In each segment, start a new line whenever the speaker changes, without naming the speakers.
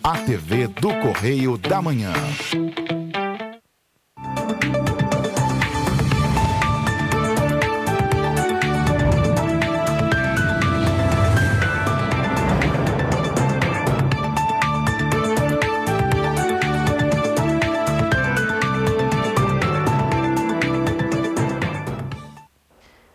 A TV do Correio da Manhã.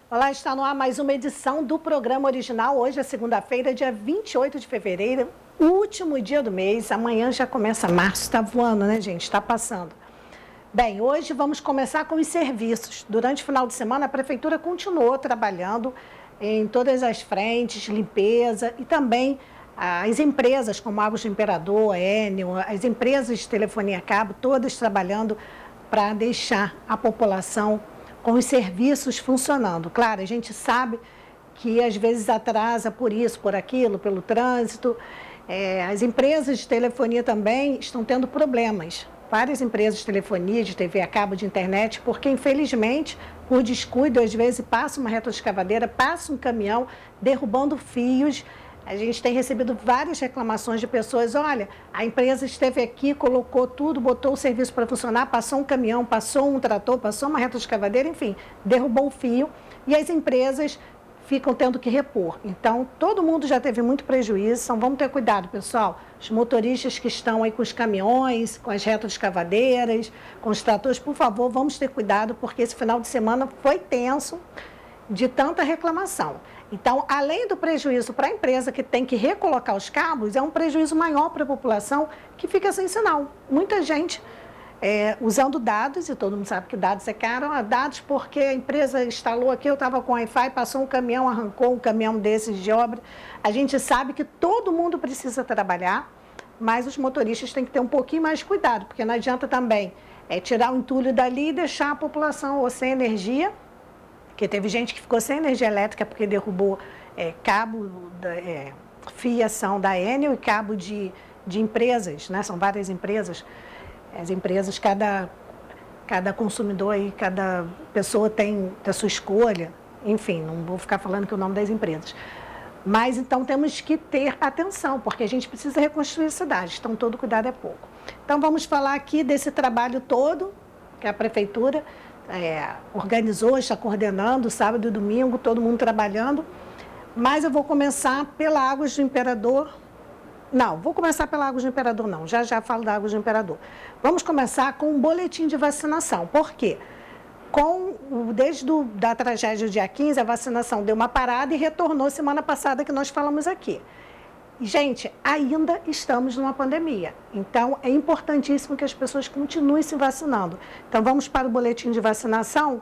Olá, está no ar mais uma edição do programa original. Hoje é segunda-feira, dia 28 de fevereiro, último dia do mês. Amanhã já começa março, está voando, né, gente? Está passando. Bem, hoje vamos começar com os serviços. Durante o final de semana, a Prefeitura continuou trabalhando em todas as frentes, limpeza e também as empresas como Águas do Imperador, Enel, as empresas de telefonia a cabo, todas trabalhando para deixar a população com os serviços funcionando. Claro, a gente sabe que às vezes atrasa por isso, por aquilo, pelo trânsito. As empresas de telefonia também estão tendo problemas. Várias empresas de telefonia, de TV a cabo, de internet, porque infelizmente, por descuido, às vezes passa uma retroescavadeira, passa um caminhão derrubando fios. A gente tem recebido várias reclamações de pessoas, olha, a empresa esteve aqui, colocou tudo, botou o serviço para funcionar, passou um caminhão, passou um trator, passou uma retroescavadeira, enfim, derrubou o fio e as empresas ficam tendo que repor. Então, todo mundo já teve muito prejuízo, então vamos ter cuidado, pessoal. Os motoristas que estão aí com os caminhões, com as retroescavadeiras, com os tratores, por favor, vamos ter cuidado, porque esse final de semana foi tenso de tanta reclamação. Então, além do prejuízo para a empresa que tem que recolocar os cabos, é um prejuízo maior para a população que fica sem sinal. Muita gente usando dados, e todo mundo sabe que dados é caro, dados porque a empresa instalou aqui, eu estava com Wi-Fi, passou um caminhão, arrancou um caminhão desses de obra. A gente sabe que todo mundo precisa trabalhar, mas os motoristas têm que ter um pouquinho mais de cuidado, porque não adianta também tirar o entulho dali e deixar a população ou sem energia, porque teve gente que ficou sem energia elétrica porque derrubou cabo, fiação da Enel e cabo de empresas, né? São várias empresas. As empresas, cada consumidor e cada pessoa tem a sua escolha. Enfim, não vou ficar falando que é o nome das empresas. Mas, então, temos que ter atenção, porque a gente precisa reconstruir a cidade. Então, todo cuidado é pouco. Então, vamos falar aqui desse trabalho todo que a Prefeitura organizou, está coordenando, sábado e domingo, todo mundo trabalhando. Mas eu vou começar pela Águas do Imperador. Não, vou começar pela Águas do Imperador, não. Já falo da Águas do Imperador. Vamos começar com um boletim de vacinação. Por quê? Desde da tragédia do dia 15, a vacinação deu uma parada e retornou semana passada que nós falamos aqui. Gente, ainda estamos numa pandemia, então é importantíssimo que as pessoas continuem se vacinando. Então vamos para o boletim de vacinação.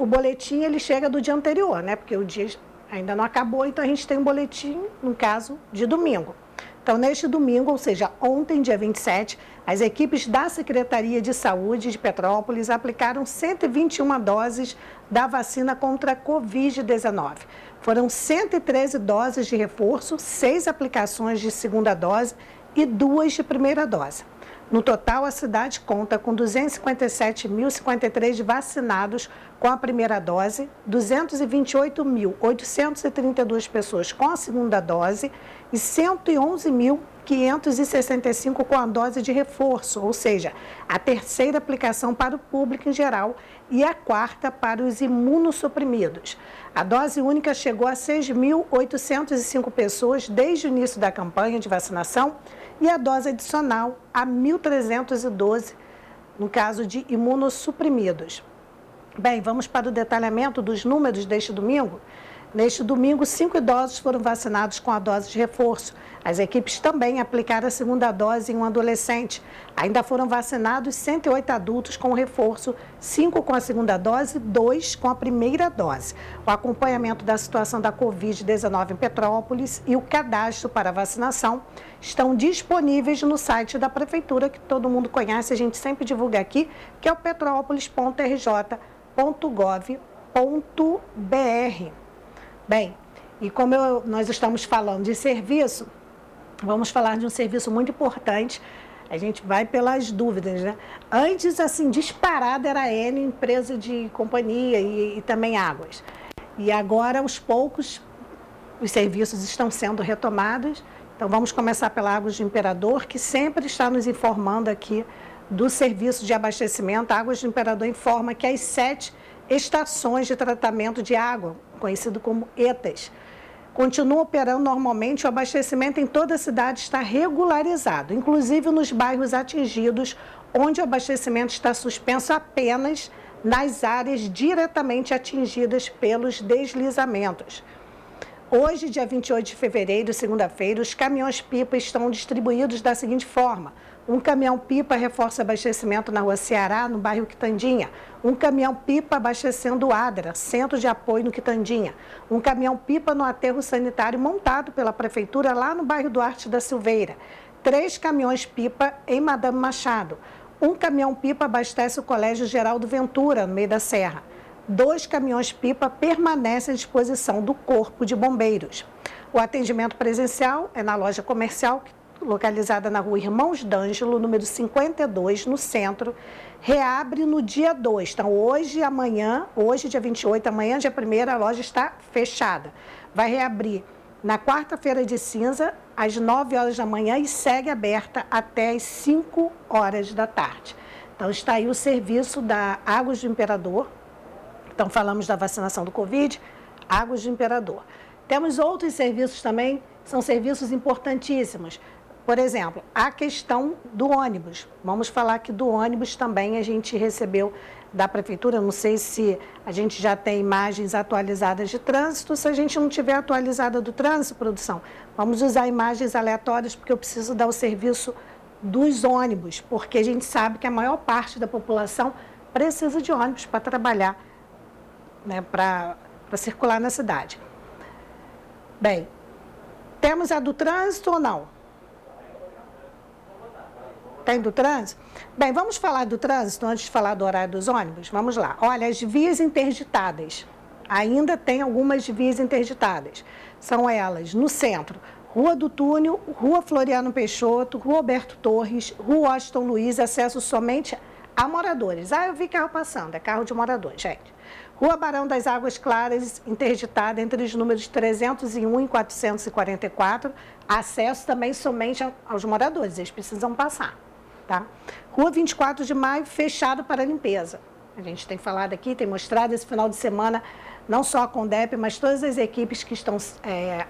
O boletim ele chega do dia anterior, né? Porque o dia ainda não acabou, então a gente tem um boletim, no caso, de domingo. Então, neste domingo, ou seja, ontem, dia 27, as equipes da Secretaria de Saúde de Petrópolis aplicaram 121 doses da vacina contra a Covid-19. Foram 113 doses de reforço, 6 aplicações de segunda dose e 2 de primeira dose. No total, a cidade conta com 257.053 vacinados com a primeira dose, 228.832 pessoas com a segunda dose e 111.565 com a dose de reforço, ou seja, a terceira aplicação para o público em geral e a quarta para os imunossuprimidos. A dose única chegou a 6.805 pessoas desde o início da campanha de vacinação e a dose adicional a 1.312, no caso de imunossuprimidos. Bem, vamos para o detalhamento dos números deste domingo. Neste domingo, 5 idosos foram vacinados com a dose de reforço. As equipes também aplicaram a segunda dose em um adolescente. Ainda foram vacinados 108 adultos com reforço, 5 com a segunda dose, 2 com a primeira dose. O acompanhamento da situação da Covid-19 em Petrópolis e o cadastro para vacinação estão disponíveis no site da Prefeitura, que todo mundo conhece, a gente sempre divulga aqui, que é o petrópolis.rj.gov.br. Bem, e como nós estamos falando de serviço, vamos falar de um serviço muito importante. A gente vai pelas dúvidas, né? Antes, assim, disparada era a Enel, empresa de companhia e também águas. E agora, aos poucos, os serviços estão sendo retomados Então, vamos começar pela Águas do Imperador, que sempre está nos informando aqui do serviço de abastecimento. A Águas do Imperador informa que as 7 estações de tratamento de água, conhecido como ETAs, continuam operando normalmente. O abastecimento em toda a cidade está regularizado, inclusive nos bairros atingidos, onde o abastecimento está suspenso apenas nas áreas diretamente atingidas pelos deslizamentos. Hoje, dia 28 de fevereiro, segunda-feira, os caminhões-pipa estão distribuídos da seguinte forma: um caminhão-pipa reforça abastecimento na Rua Ceará, no bairro Quitandinha. Um caminhão-pipa abastecendo o Adra, centro de apoio no Quitandinha. Um caminhão-pipa no aterro sanitário montado pela Prefeitura lá no bairro Duarte da Silveira. 3 caminhões-pipa em Madame Machado. Um caminhão-pipa abastece o Colégio Geraldo Ventura, no meio da Serra. 2 caminhões-pipa permanecem à disposição do Corpo de Bombeiros. O atendimento presencial é na loja comercial, localizada na Rua Irmãos d'Ângelo, número 52, no centro. Reabre no dia 2. Então, hoje e amanhã, hoje, dia 28, amanhã, dia 1º, a loja está fechada. Vai reabrir na quarta-feira de cinza, às 9 horas da manhã, e segue aberta até às 5 horas da tarde. Então, está aí o serviço da Águas do Imperador. Então, falamos da vacinação do Covid, Águas do Imperador. Temos outros serviços também, são serviços importantíssimos. Por exemplo, a questão do ônibus. Vamos falar aqui do ônibus também, a gente recebeu da Prefeitura, não sei se a gente já tem imagens atualizadas de trânsito. Se a gente não tiver atualizada do trânsito, produção, vamos usar imagens aleatórias, porque eu preciso dar o serviço dos ônibus, porque a gente sabe que a maior parte da população precisa de ônibus para trabalhar, né, para circular na cidade. Bem, temos a do trânsito ou não? Tem do trânsito? Bem, vamos falar do trânsito antes de falar do horário dos ônibus? Vamos lá. Olha, as vias interditadas. Ainda tem algumas vias interditadas. São elas no centro: Rua do Túnel, Rua Floriano Peixoto, Rua Alberto Torres, Rua Washington Luiz, acesso somente a moradores. Ah, eu vi carro passando, é carro de moradores, gente. Rua Barão das Águas Claras, interditada entre os números 301 e 444, acesso também somente aos moradores, eles precisam passar, tá? Rua 24 de Maio, fechado para limpeza. A gente tem falado aqui, tem mostrado esse final de semana, não só a Condep, mas todas as equipes que estão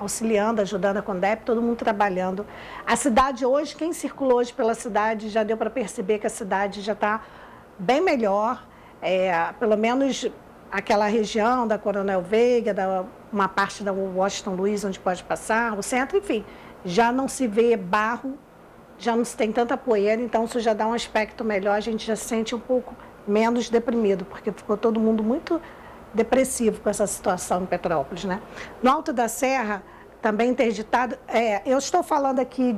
auxiliando, ajudando a Condep, todo mundo trabalhando. A cidade hoje, quem circulou hoje pela cidade, já deu para perceber que a cidade já está bem melhor, pelo menos aquela região da Coronel Veiga, uma parte da Washington Luiz, onde pode passar, o centro, enfim, já não se vê barro, já não se tem tanta poeira, então isso já dá um aspecto melhor, a gente já se sente um pouco menos deprimido, porque ficou todo mundo muito depressivo com essa situação em Petrópolis, né? No Alto da Serra, também interditado, eu estou falando aqui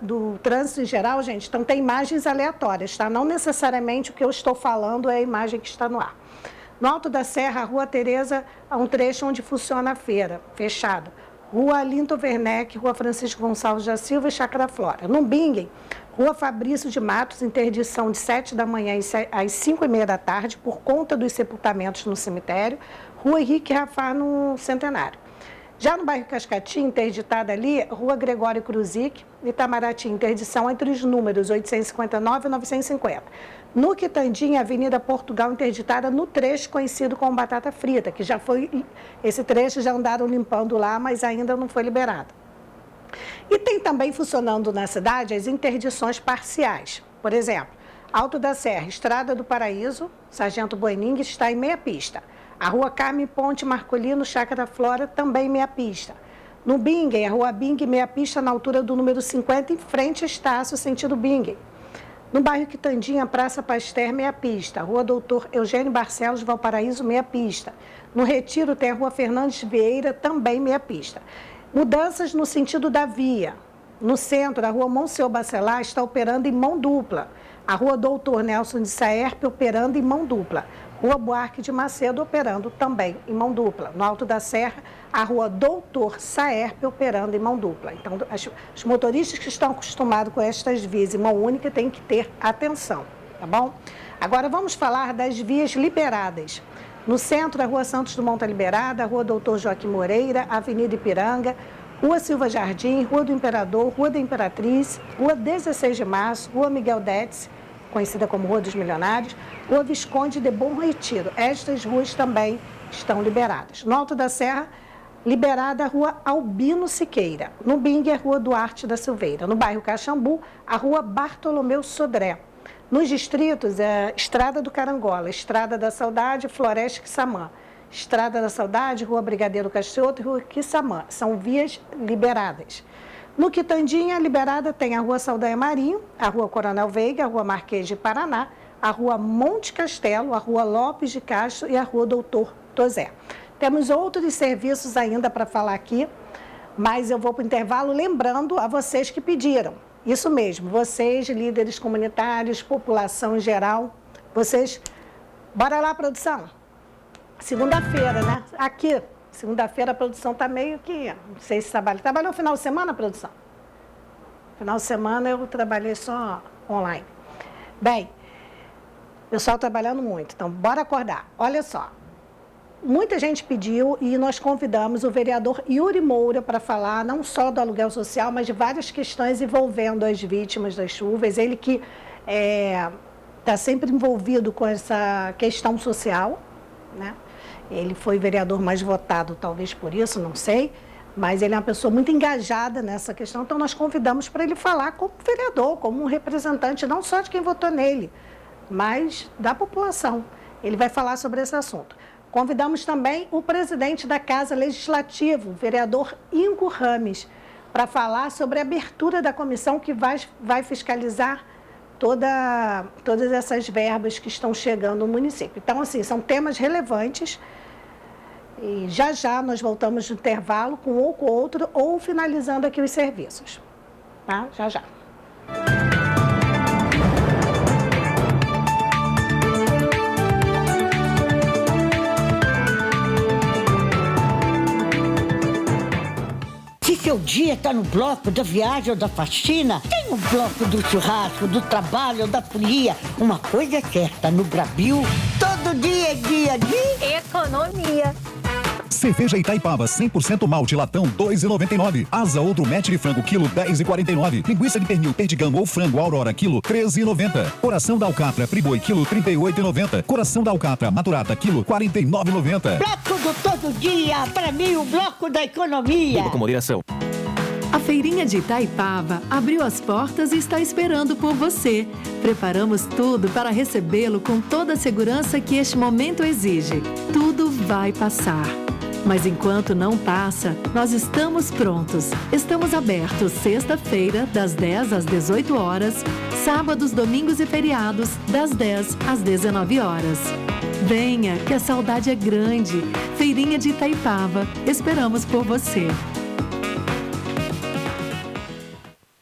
do trânsito em geral, gente, então tem imagens aleatórias, tá? Não necessariamente o que eu estou falando é a imagem que está no ar. No Alto da Serra, a Rua Tereza, há um trecho onde funciona a feira, fechado. Rua Alinto Werneck, Rua Francisco Gonçalves da Silva e Chácara Flora. No Bingen, Rua Fabrício de Matos, interdição de 7 da manhã às 5h30 da tarde, por conta dos sepultamentos no cemitério. Rua Henrique Rafar, no Centenário. Já no bairro Cascatinha, interditada ali, Rua Gregório Cruzic, Itamaraty, interdição entre os números 859 e 950. No Quitandinha, Avenida Portugal, interditada no trecho conhecido como Batata Frita, que já foi, esse trecho já andaram limpando lá, mas ainda não foi liberado. E tem também funcionando na cidade as interdições parciais. Por exemplo, Alto da Serra, Estrada do Paraíso, Sargento Boining, está em meia pista. A Rua Carme Ponte Marcolino, Chácara Flora, também meia pista. No Bingen, a Rua Bingen, meia pista na altura do número 50, em frente a Estácio, sentido Bingen. No bairro Quitandinha, Praça Pasteur, meia pista. Rua Doutor Eugênio Barcelos, Valparaíso, meia pista. No Retiro tem a Rua Fernandes Vieira, também meia pista. Mudanças no sentido da via. No centro, a Rua Monsenhor Bacelar está operando em mão dupla. A Rua Doutor Nelson de Saerpe operando em mão dupla. Rua Buarque de Macedo operando também em mão dupla. No Alto da Serra, a Rua Doutor Saerpe operando em mão dupla. Então, os motoristas que estão acostumados com estas vias em mão única têm que ter atenção, tá bom? Agora vamos falar das vias liberadas. No centro, a Rua Santos Dumont está liberada, a Rua Doutor Joaquim Moreira, Avenida Ipiranga, Rua Silva Jardim, Rua do Imperador, Rua da Imperatriz, Rua 16 de Março, Rua Miguel Detz, conhecida como Rua dos Milionários, Rua Visconde de Bom Retiro. Estas ruas também estão liberadas. No Alto da Serra, liberada a Rua Albino Siqueira. No Bing, a Rua Duarte da Silveira. No bairro Caxambu, a Rua Bartolomeu Sodré. Nos distritos, é Estrada do Carangola, Estrada da Saudade, Floresta Quissamã. Estrada da Saudade, Rua Brigadeiro Castrioto e Rua Quissamã. São vias liberadas. No Quitandinha, liberada tem a Rua Saldanha Marinho, a Rua Coronel Veiga, a Rua Marquês de Paraná, a Rua Monte Castelo, a Rua Lopes de Castro e a Rua Doutor Tozé. Temos outros serviços ainda para falar aqui, mas eu vou para o intervalo lembrando a vocês que pediram. Isso mesmo, vocês, líderes comunitários, população em geral, vocês... Bora lá, produção? Segunda-feira, né? Aqui, segunda-feira a produção está meio que... Não sei se trabalha. Trabalhou no final de semana, produção? Final de semana eu trabalhei só online. Bem, o pessoal trabalhando muito, então bora acordar. Olha só, muita gente pediu e nós convidamos o vereador Yuri Moura para falar não só do aluguel social, mas de várias questões envolvendo as vítimas das chuvas. Ele que está sempre envolvido com essa questão social, né? Ele foi vereador mais votado, talvez por isso, não sei, mas ele é uma pessoa muito engajada nessa questão, então nós convidamos para ele falar como vereador, como um representante não só de quem votou nele, mas da população. Ele vai falar sobre esse assunto. Convidamos também o presidente da Casa Legislativa, o vereador Ingo Rames, para falar sobre a abertura da comissão que vai fiscalizar todas essas verbas que estão chegando no município. Então, assim, são temas relevantes e já nós voltamos no intervalo com um ou com outro ou finalizando aqui os serviços. Tá? Já.
Se seu dia está no bloco da viagem ou da faxina, tem o bloco do churrasco, do trabalho ou da folia. Uma coisa é certa, no Brasil, todo dia é dia de
economia.
Cerveja Itaipava 100% malte latão 2,99. Asa ou drumete de frango quilo 10,49. Linguiça de pernil perdigão ou frango Aurora quilo 13,90. Coração da alcatra friboi quilo 38,90. Coração da alcatra maturata quilo 49,90.
bloco do todo dia, para mim o bloco da economia.
Com moderação.
A Feirinha de Itaipava abriu as portas e está esperando por você. Preparamos tudo para recebê-lo com toda a segurança que este momento exige. Tudo vai passar. Mas enquanto não passa, nós estamos prontos. Estamos abertos sexta-feira, das 10 às 18 horas, sábados, domingos e feriados, das 10 às 19 horas. Venha, que a saudade é grande. Feirinha de Itaipava, esperamos por você.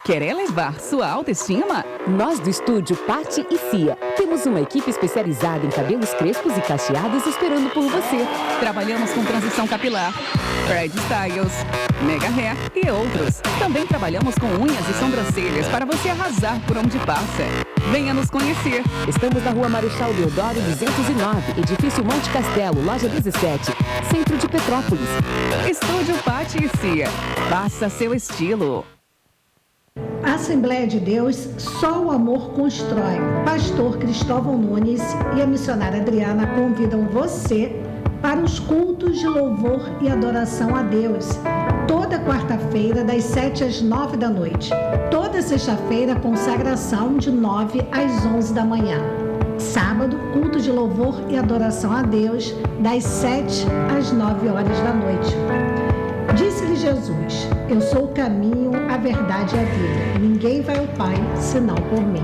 Quer elevar sua autoestima? Nós do estúdio Patti e Cia temos uma equipe especializada em cabelos crespos e cacheados esperando por você. Trabalhamos com transição capilar, Fred Styles, Mega Hair e outros. Também trabalhamos com unhas e sobrancelhas para você arrasar por onde passa. Venha nos conhecer. Estamos na Rua Marechal Deodoro 209, Edifício Monte Castelo, Loja 17, Centro de Petrópolis. Estúdio Patti e Cia. Faça seu estilo.
Assembleia de Deus, só o amor constrói. Pastor Cristóvão Nunes e a missionária Adriana convidam você para os cultos de louvor e adoração a Deus. Toda quarta-feira, das 7 às 9 da noite. Toda sexta-feira, consagração de 9 às 11 da manhã. Sábado, culto de louvor e adoração a Deus, das 7 às 9 horas da noite. Disse-lhe Jesus: eu sou o caminho, a verdade e a vida. Ninguém vai ao Pai, senão por mim.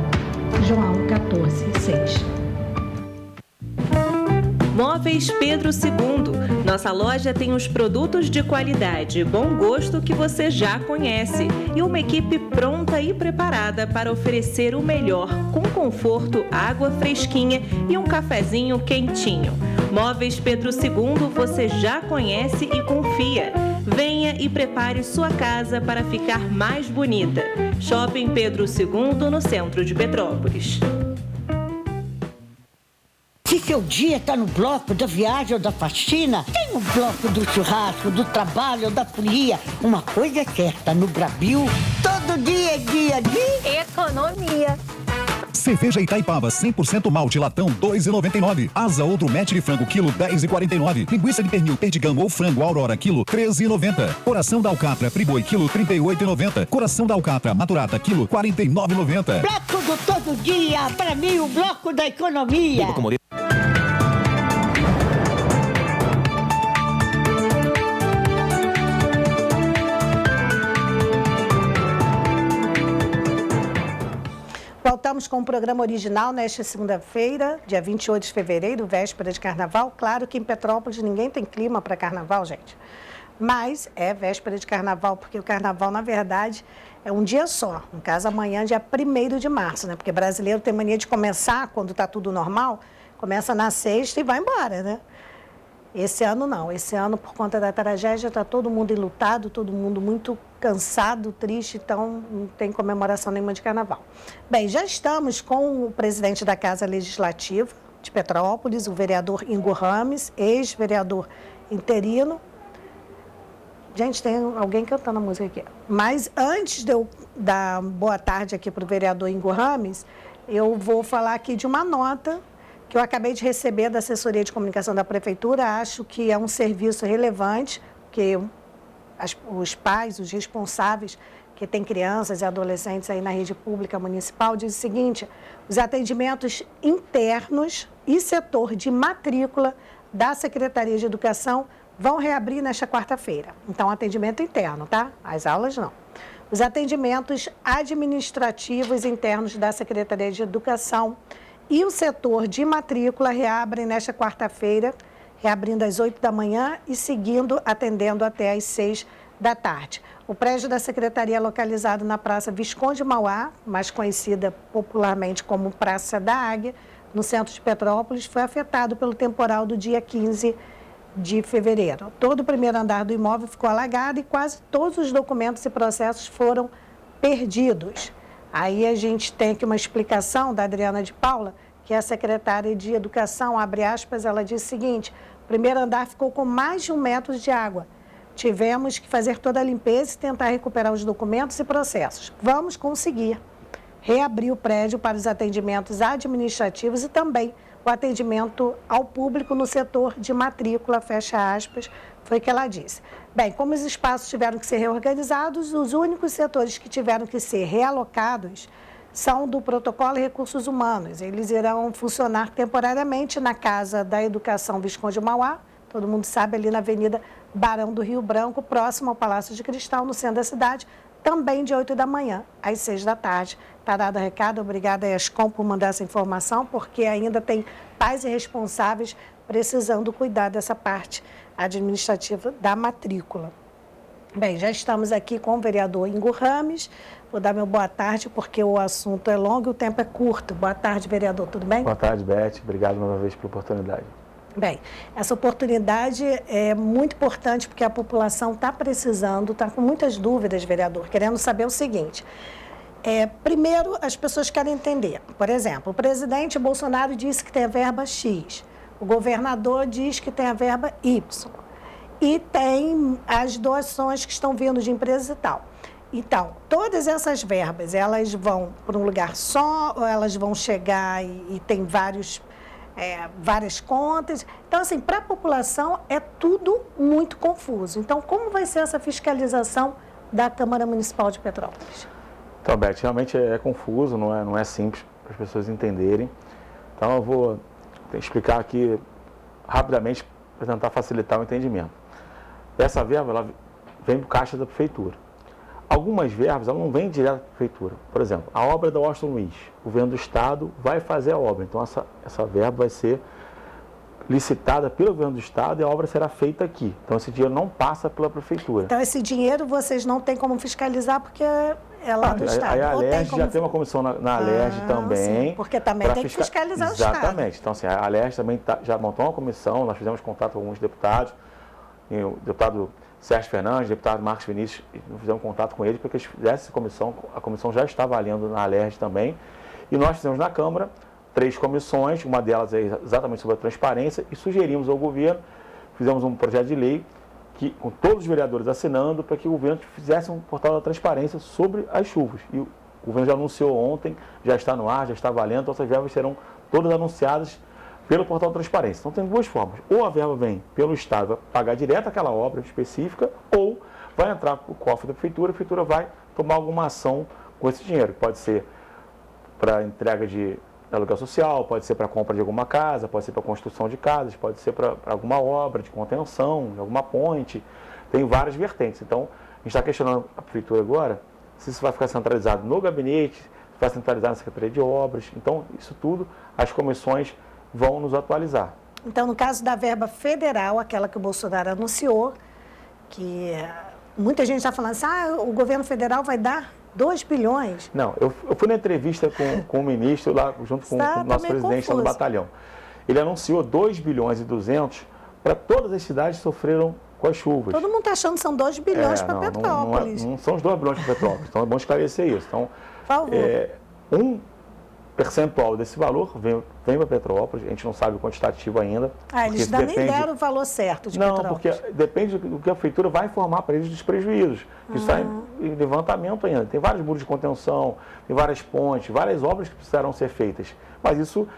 João 14:6.
Móveis Pedro II. Nossa loja tem os produtos de qualidade e bom gosto que você já conhece e uma equipe pronta e preparada para oferecer o melhor, com conforto, água fresquinha e um cafezinho quentinho. Móveis Pedro II você já conhece e confia. Venha e prepare sua casa para ficar mais bonita. Shopping Pedro II, no centro de Petrópolis.
Se seu dia tá no bloco da viagem ou da faxina, tem o bloco do churrasco, do trabalho ou da folia. Uma coisa é certa, no Brasil, todo dia é dia de
economia.
Cerveja Itaipava 100% malte latão 2,99. Asa ou drumete de frango quilo 10,49. Linguiça de pernil perdigão ou frango Aurora quilo 13,90. Coração da alcatra friboi quilo 38,90. Coração da alcatra maturata quilo 49,90.
bloco do todo dia, pra mim o bloco da economia.
Voltamos com o programa original nesta segunda-feira, dia 28 de fevereiro, véspera de carnaval. Claro que em Petrópolis ninguém tem clima para carnaval, gente. Mas é véspera de carnaval, porque o carnaval, na verdade, é um dia só. No caso, amanhã, dia 1º de março, né? Porque brasileiro tem mania de começar, quando está tudo normal, começa na sexta e vai embora, né? Esse ano não. Esse ano, por conta da tragédia, está todo mundo enlutado, todo mundo muito cansado, triste, então não tem comemoração nenhuma de carnaval. Bem, já estamos com o presidente da Casa Legislativa de Petrópolis, o vereador Ingo Rames, ex-vereador interino. Gente, tem alguém cantando a música aqui. Mas antes de eu dar boa tarde aqui para o vereador Ingo Rames, eu vou falar aqui de uma nota que eu acabei de receber da assessoria de comunicação da prefeitura. Acho que é um serviço relevante, porque os pais, os responsáveis que têm crianças e adolescentes aí na rede pública municipal, diz o seguinte: os atendimentos internos e setor de matrícula da Secretaria de Educação vão reabrir nesta quarta-feira. Então, atendimento interno, tá? As aulas não. Os atendimentos administrativos internos da Secretaria de Educação e o setor de matrícula reabrem nesta quarta-feira, reabrindo às 8 da manhã e seguindo, atendendo até às 6 da tarde. O prédio da Secretaria é localizado na Praça Visconde Mauá, mais conhecida popularmente como Praça da Águia, no centro de Petrópolis, foi afetado pelo temporal do dia 15 de fevereiro. Todo o primeiro andar do imóvel ficou alagado e quase todos os documentos e processos foram perdidos. Aí a gente tem aqui uma explicação da Adriana de Paula, que é a secretária de Educação, abre aspas, ela diz o seguinte: o primeiro andar ficou com mais de 1 metro de água. Tivemos que fazer toda a limpeza e tentar recuperar os documentos e processos. Vamos conseguir reabrir o prédio para os atendimentos administrativos e também o atendimento ao público no setor de matrícula, fecha aspas, foi o que ela disse. Bem, como os espaços tiveram que ser reorganizados, os únicos setores que tiveram que ser realocados são do Protocolo e Recursos Humanos. Eles irão funcionar temporariamente na Casa da Educação Visconde Mauá, todo mundo sabe, ali na Avenida Barão do Rio Branco, próximo ao Palácio de Cristal, no centro da cidade, também de 8 da manhã às 6 da tarde. Está dado o recado, obrigada a ESCOM por mandar essa informação, porque ainda tem pais e responsáveis precisando cuidar dessa parte administrativa da matrícula. Bem, já estamos aqui com o vereador Ingo Rames. Vou dar meu boa tarde, porque o assunto é longo e o tempo é curto. Boa tarde, vereador, tudo bem?
Boa tarde, Beth. Obrigado mais uma vez pela oportunidade.
Bem, essa oportunidade é muito importante porque a população está precisando, está com muitas dúvidas, vereador, querendo saber o seguinte. Primeiro, as pessoas querem entender. Por exemplo, o presidente Bolsonaro disse que tem a verba X, o governador diz que tem a verba Y, e tem as doações que estão vindo de empresas e tal. Então, todas essas verbas, elas vão para um lugar só, ou elas vão chegar e tem várias contas. Então, assim, para a população é tudo muito confuso. Então, como vai ser essa fiscalização da Câmara Municipal de Petrópolis?
Então, Beth, realmente é confuso, não é simples para as pessoas entenderem. Então, eu vou explicar aqui rapidamente para tentar facilitar o entendimento. Essa verba, ela vem do caixa da prefeitura. Algumas verbas, ela não vem direto da prefeitura. Por exemplo, a obra da Washington Luiz, o governo do estado vai fazer a obra. Então, essa verba vai ser licitada pelo governo do estado e a obra será feita aqui. Então, esse dinheiro não passa pela prefeitura.
Então, esse dinheiro vocês não têm como fiscalizar porque é lá do estado.
Aí a Alerj já tem uma comissão na Alerj também.
Sim, porque também tem que fiscalizar o estado.
Exatamente. Então, assim, a Alerj também já montou uma comissão, nós fizemos contato com alguns deputados, o deputado Sérgio Fernandes, o deputado Marcos Vinícius, nós fizemos contato com eles para que eles fizessem essa comissão. A comissão já está avaliando na Alerj também. E nós fizemos na Câmara 3 comissões, uma delas é exatamente sobre a transparência, e sugerimos ao governo, fizemos um projeto de lei, que, com todos os vereadores assinando, para que o governo fizesse um portal da transparência sobre as chuvas. E o governo já anunciou ontem, já está no ar, já está valendo, então essas verbas serão todas anunciadas pelo portal da transparência. Então tem 2 formas, ou a verba vem pelo Estado, vai pagar direto aquela obra específica, ou vai entrar para o cofre da prefeitura, a prefeitura vai tomar alguma ação com esse dinheiro. Pode ser para entrega de aluguel social, pode ser para compra de alguma casa, pode ser para construção de casas, pode ser para alguma obra de contenção, de alguma ponte. Tem várias vertentes. Então, a gente está questionando a prefeitura agora se isso vai ficar centralizado no gabinete, se vai centralizar na Secretaria de Obras. Então, isso tudo, as comissões vão nos atualizar.
Então, no caso da verba federal, aquela que o Bolsonaro anunciou, que muita gente está falando assim, o governo federal vai dar 2 bilhões.
Não, eu fui na entrevista com o ministro lá, junto com o nosso presidente lá no batalhão. Ele anunciou 2 bilhões e 200 para todas as cidades que sofreram com as chuvas.
Todo mundo está achando que são 2 bilhões para Petrópolis.
Não são os 2 bilhões para Petrópolis, então é bom esclarecer isso. Então,
por favor.
Um percentual desse valor vem para Petrópolis, a gente não sabe o quantitativo ainda.
Eles ainda nem deram o valor certo de Petrópolis.
Não, porque depende do que a prefeitura vai informar para eles dos prejuízos. Isso está em levantamento ainda. Tem vários muros de contenção, tem várias pontes, várias obras que precisarão ser feitas. Mas isso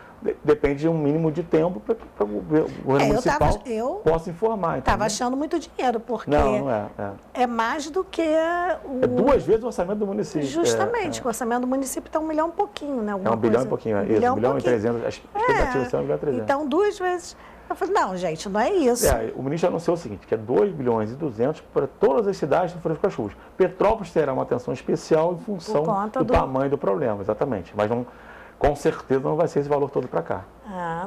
depende de um mínimo de tempo para o governo municipal possa informar.
Estava achando muito dinheiro, porque
não é.
É mais do que
É 2 vezes o orçamento do município.
Justamente, o orçamento do município está 1 milhão e pouquinho, né?
1 bilhão e pouquinho, isso, 1 bilhão e 300, as expectativas são 1 bilhão e 300.
Então, 2 vezes. Eu falei, não, gente, não é isso.
O ministro anunciou o seguinte, que é 2 bilhões e 200 para todas as cidades que sofreram com as chuvas. Petrópolis terá uma atenção especial em função do tamanho do problema, exatamente. Mas não, com certeza não vai ser esse valor todo para cá.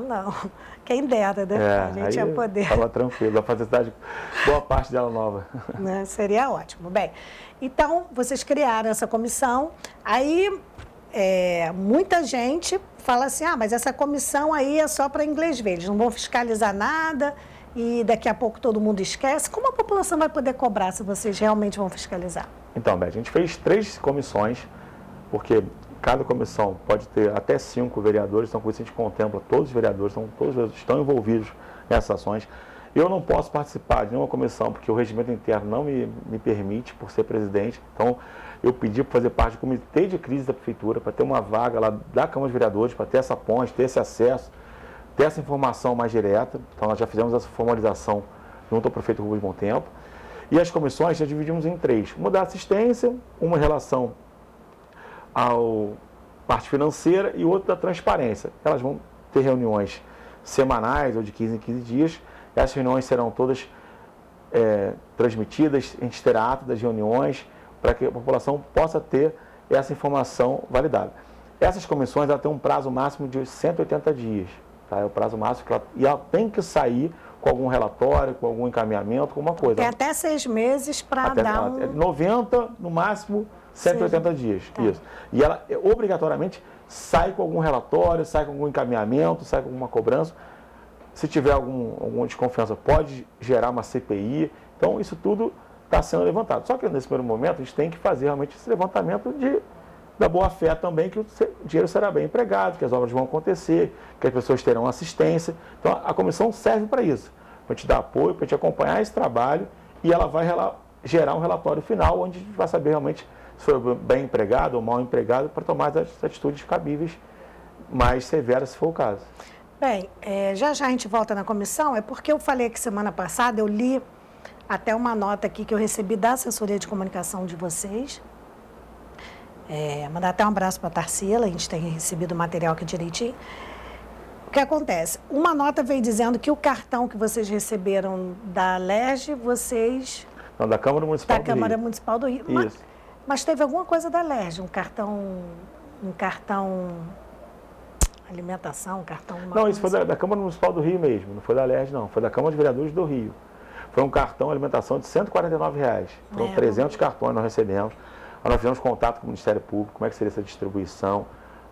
Não. Quem dera, né? A gente ia poder.
Estava tranquilo, a fazer cidade, boa parte dela nova.
Né? Seria ótimo. Bem, então, vocês criaram essa comissão, aí muita gente fala assim, mas essa comissão aí é só para inglês ver, eles não vão fiscalizar nada e daqui a pouco todo mundo esquece. Como a população vai poder cobrar se vocês realmente vão fiscalizar?
Então, Beth, a gente fez 3 comissões, porque cada comissão pode ter até 5 vereadores, então com isso a gente contempla todos os vereadores, então todos estão envolvidos nessas ações. Eu não posso participar de nenhuma comissão, porque o regimento interno não me permite, por ser presidente. Então, eu pedi para fazer parte do comitê de crise da prefeitura, para ter uma vaga lá da Câmara de Vereadores, para ter essa ponte, ter esse acesso, ter essa informação mais direta. Então, nós já fizemos essa formalização junto ao prefeito Rubens Bom Tempo. E as comissões já dividimos em 3. Uma da assistência, uma em relação à parte financeira e outra da transparência. Elas vão ter reuniões semanais ou de 15 em 15 dias. Essas reuniões serão todas transmitidas, a gente terá ato das reuniões para que a população possa ter essa informação validada. Essas comissões têm um prazo máximo de 180 dias. Tá? É o prazo máximo e ela tem que sair com algum relatório, com algum encaminhamento, com alguma coisa.
Tem até 6 meses para dar
90, no máximo 180 dias. Tá. Isso. E ela obrigatoriamente sai com algum relatório, sai com algum encaminhamento, sai com alguma cobrança. Se tiver alguma desconfiança, pode gerar uma CPI. Então, isso tudo está sendo levantado. Só que nesse primeiro momento, a gente tem que fazer realmente esse levantamento da boa-fé também, que o dinheiro será bem empregado, que as obras vão acontecer, que as pessoas terão assistência. Então, a comissão serve para isso, para a gente dar apoio, para a gente acompanhar esse trabalho e ela vai gerar um relatório final, onde a gente vai saber realmente se foi bem empregado ou mal empregado, para tomar as atitudes cabíveis mais severas, se for o caso.
Bem, já a gente volta na comissão, é porque eu falei que semana passada eu li até uma nota aqui que eu recebi da assessoria de comunicação de vocês. Mandar até um abraço para a Tarsila, a gente tem recebido o material aqui direitinho. O que acontece? Uma nota veio dizendo que o cartão que vocês receberam da LERJ, vocês...
Não, da Câmara Municipal do Rio.
Da Câmara Municipal do Rio.
Isso.
Mas teve alguma coisa da LERJ, um cartão alimentação, um cartão...
Não, isso foi da Câmara Municipal do Rio mesmo, não foi da LERJ não, foi da Câmara de Vereadores do Rio. Foi um cartão alimentação de R$149. Foram 300 cartões nós recebemos. Nós fizemos contato com o Ministério Público, como é que seria essa distribuição.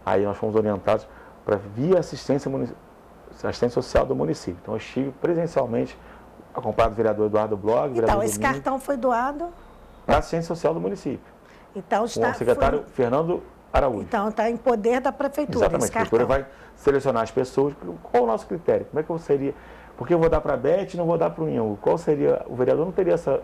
Aí nós fomos orientados para via assistência social do município. Então eu estive presencialmente acompanhado do vereador Eduardo Blog.
Então, esse cartão foi doado?
Para a assistência social do município.
Então,
com o secretário Fernando Araújo.
Então, está em poder da prefeitura.
Exatamente, a prefeitura vai selecionar as pessoas. Qual o nosso critério? Como é que eu seria? Porque eu vou dar para a Beth e não vou dar para o Inho. Qual seria? O vereador não teria essa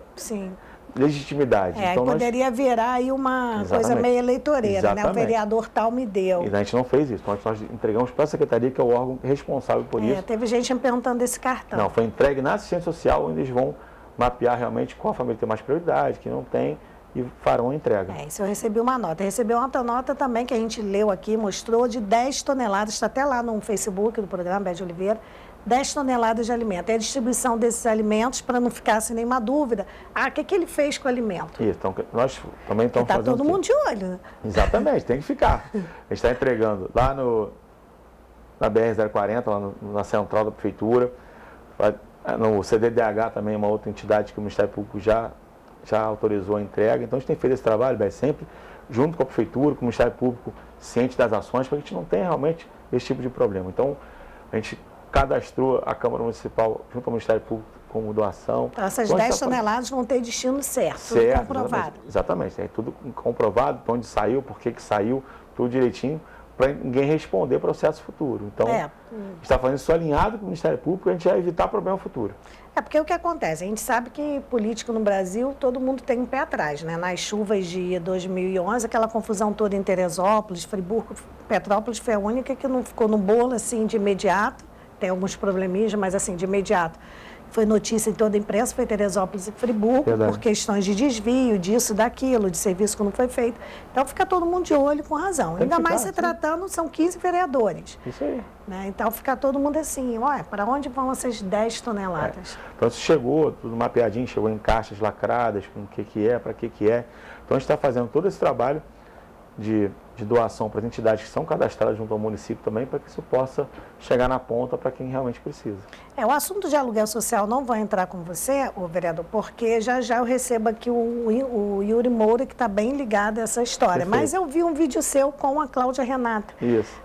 legitimidade.
Então, poderia virar aí uma coisa meio eleitoreira, né? O vereador tal me deu.
E a gente não fez isso. Então, nós entregamos para a secretaria, que é o órgão responsável por isso.
Teve gente me perguntando desse cartão.
Não, foi entregue na assistência social, onde eles vão mapear realmente qual família tem mais prioridade, que não tem, e farão a entrega.
Isso eu recebi uma nota. Recebi outra nota também, que a gente leu aqui, mostrou, de 10 toneladas, está até lá no Facebook do programa Beth Oliveira, 10 toneladas de alimento. É a distribuição desses alimentos, para não ficar sem nenhuma dúvida. O que ele fez com o alimento?
Isso, então, nós também estamos fazendo...
Está todo mundo de olho, né?
Exatamente, tem que ficar. A gente está entregando lá na BR-040, lá na central da prefeitura, no CDDH também, uma outra entidade que o Ministério Público já autorizou a entrega. Então, a gente tem feito esse trabalho, sempre junto com a prefeitura, com o Ministério Público, ciente das ações, para que a gente não tenha realmente esse tipo de problema. Então, a gente cadastrou a Câmara Municipal junto ao Ministério Público como doação.
Então, essas 10 toneladas vão ter destino certo, tudo comprovado.
Exatamente, é tudo comprovado, de onde saiu, por que saiu, tudo direitinho, para ninguém responder processo futuro. Então, a gente está fazendo isso alinhado com o Ministério Público, a gente vai evitar problema futuro.
Porque o que acontece? A gente sabe que político no Brasil, todo mundo tem um pé atrás, né? Nas chuvas de 2011, aquela confusão toda em Teresópolis, Friburgo, Petrópolis foi a única que não ficou no bolo, assim, de imediato. Tem alguns probleminhas, mas assim, de imediato. Foi notícia em toda a imprensa, foi Teresópolis e Friburgo, por questões de desvio, disso, daquilo, de serviço que não foi feito. Então, fica todo mundo de olho com razão. Ainda mais se tratando, são 15 vereadores.
Isso aí.
Né? Então, fica todo mundo assim, para onde vão essas 10 toneladas?
Então, isso chegou, tudo mapeadinho, chegou em caixas lacradas, com o que é, para que é. Então, a gente está fazendo todo esse trabalho de doação para as entidades que são cadastradas junto ao município também, para que isso possa chegar na ponta para quem realmente precisa.
O assunto de aluguel social não vai entrar com você, vereador, porque já eu recebo aqui o Yuri Moura, que está bem ligado a essa história.
Perfeito.
Mas eu vi um vídeo seu com a Cláudia Renata,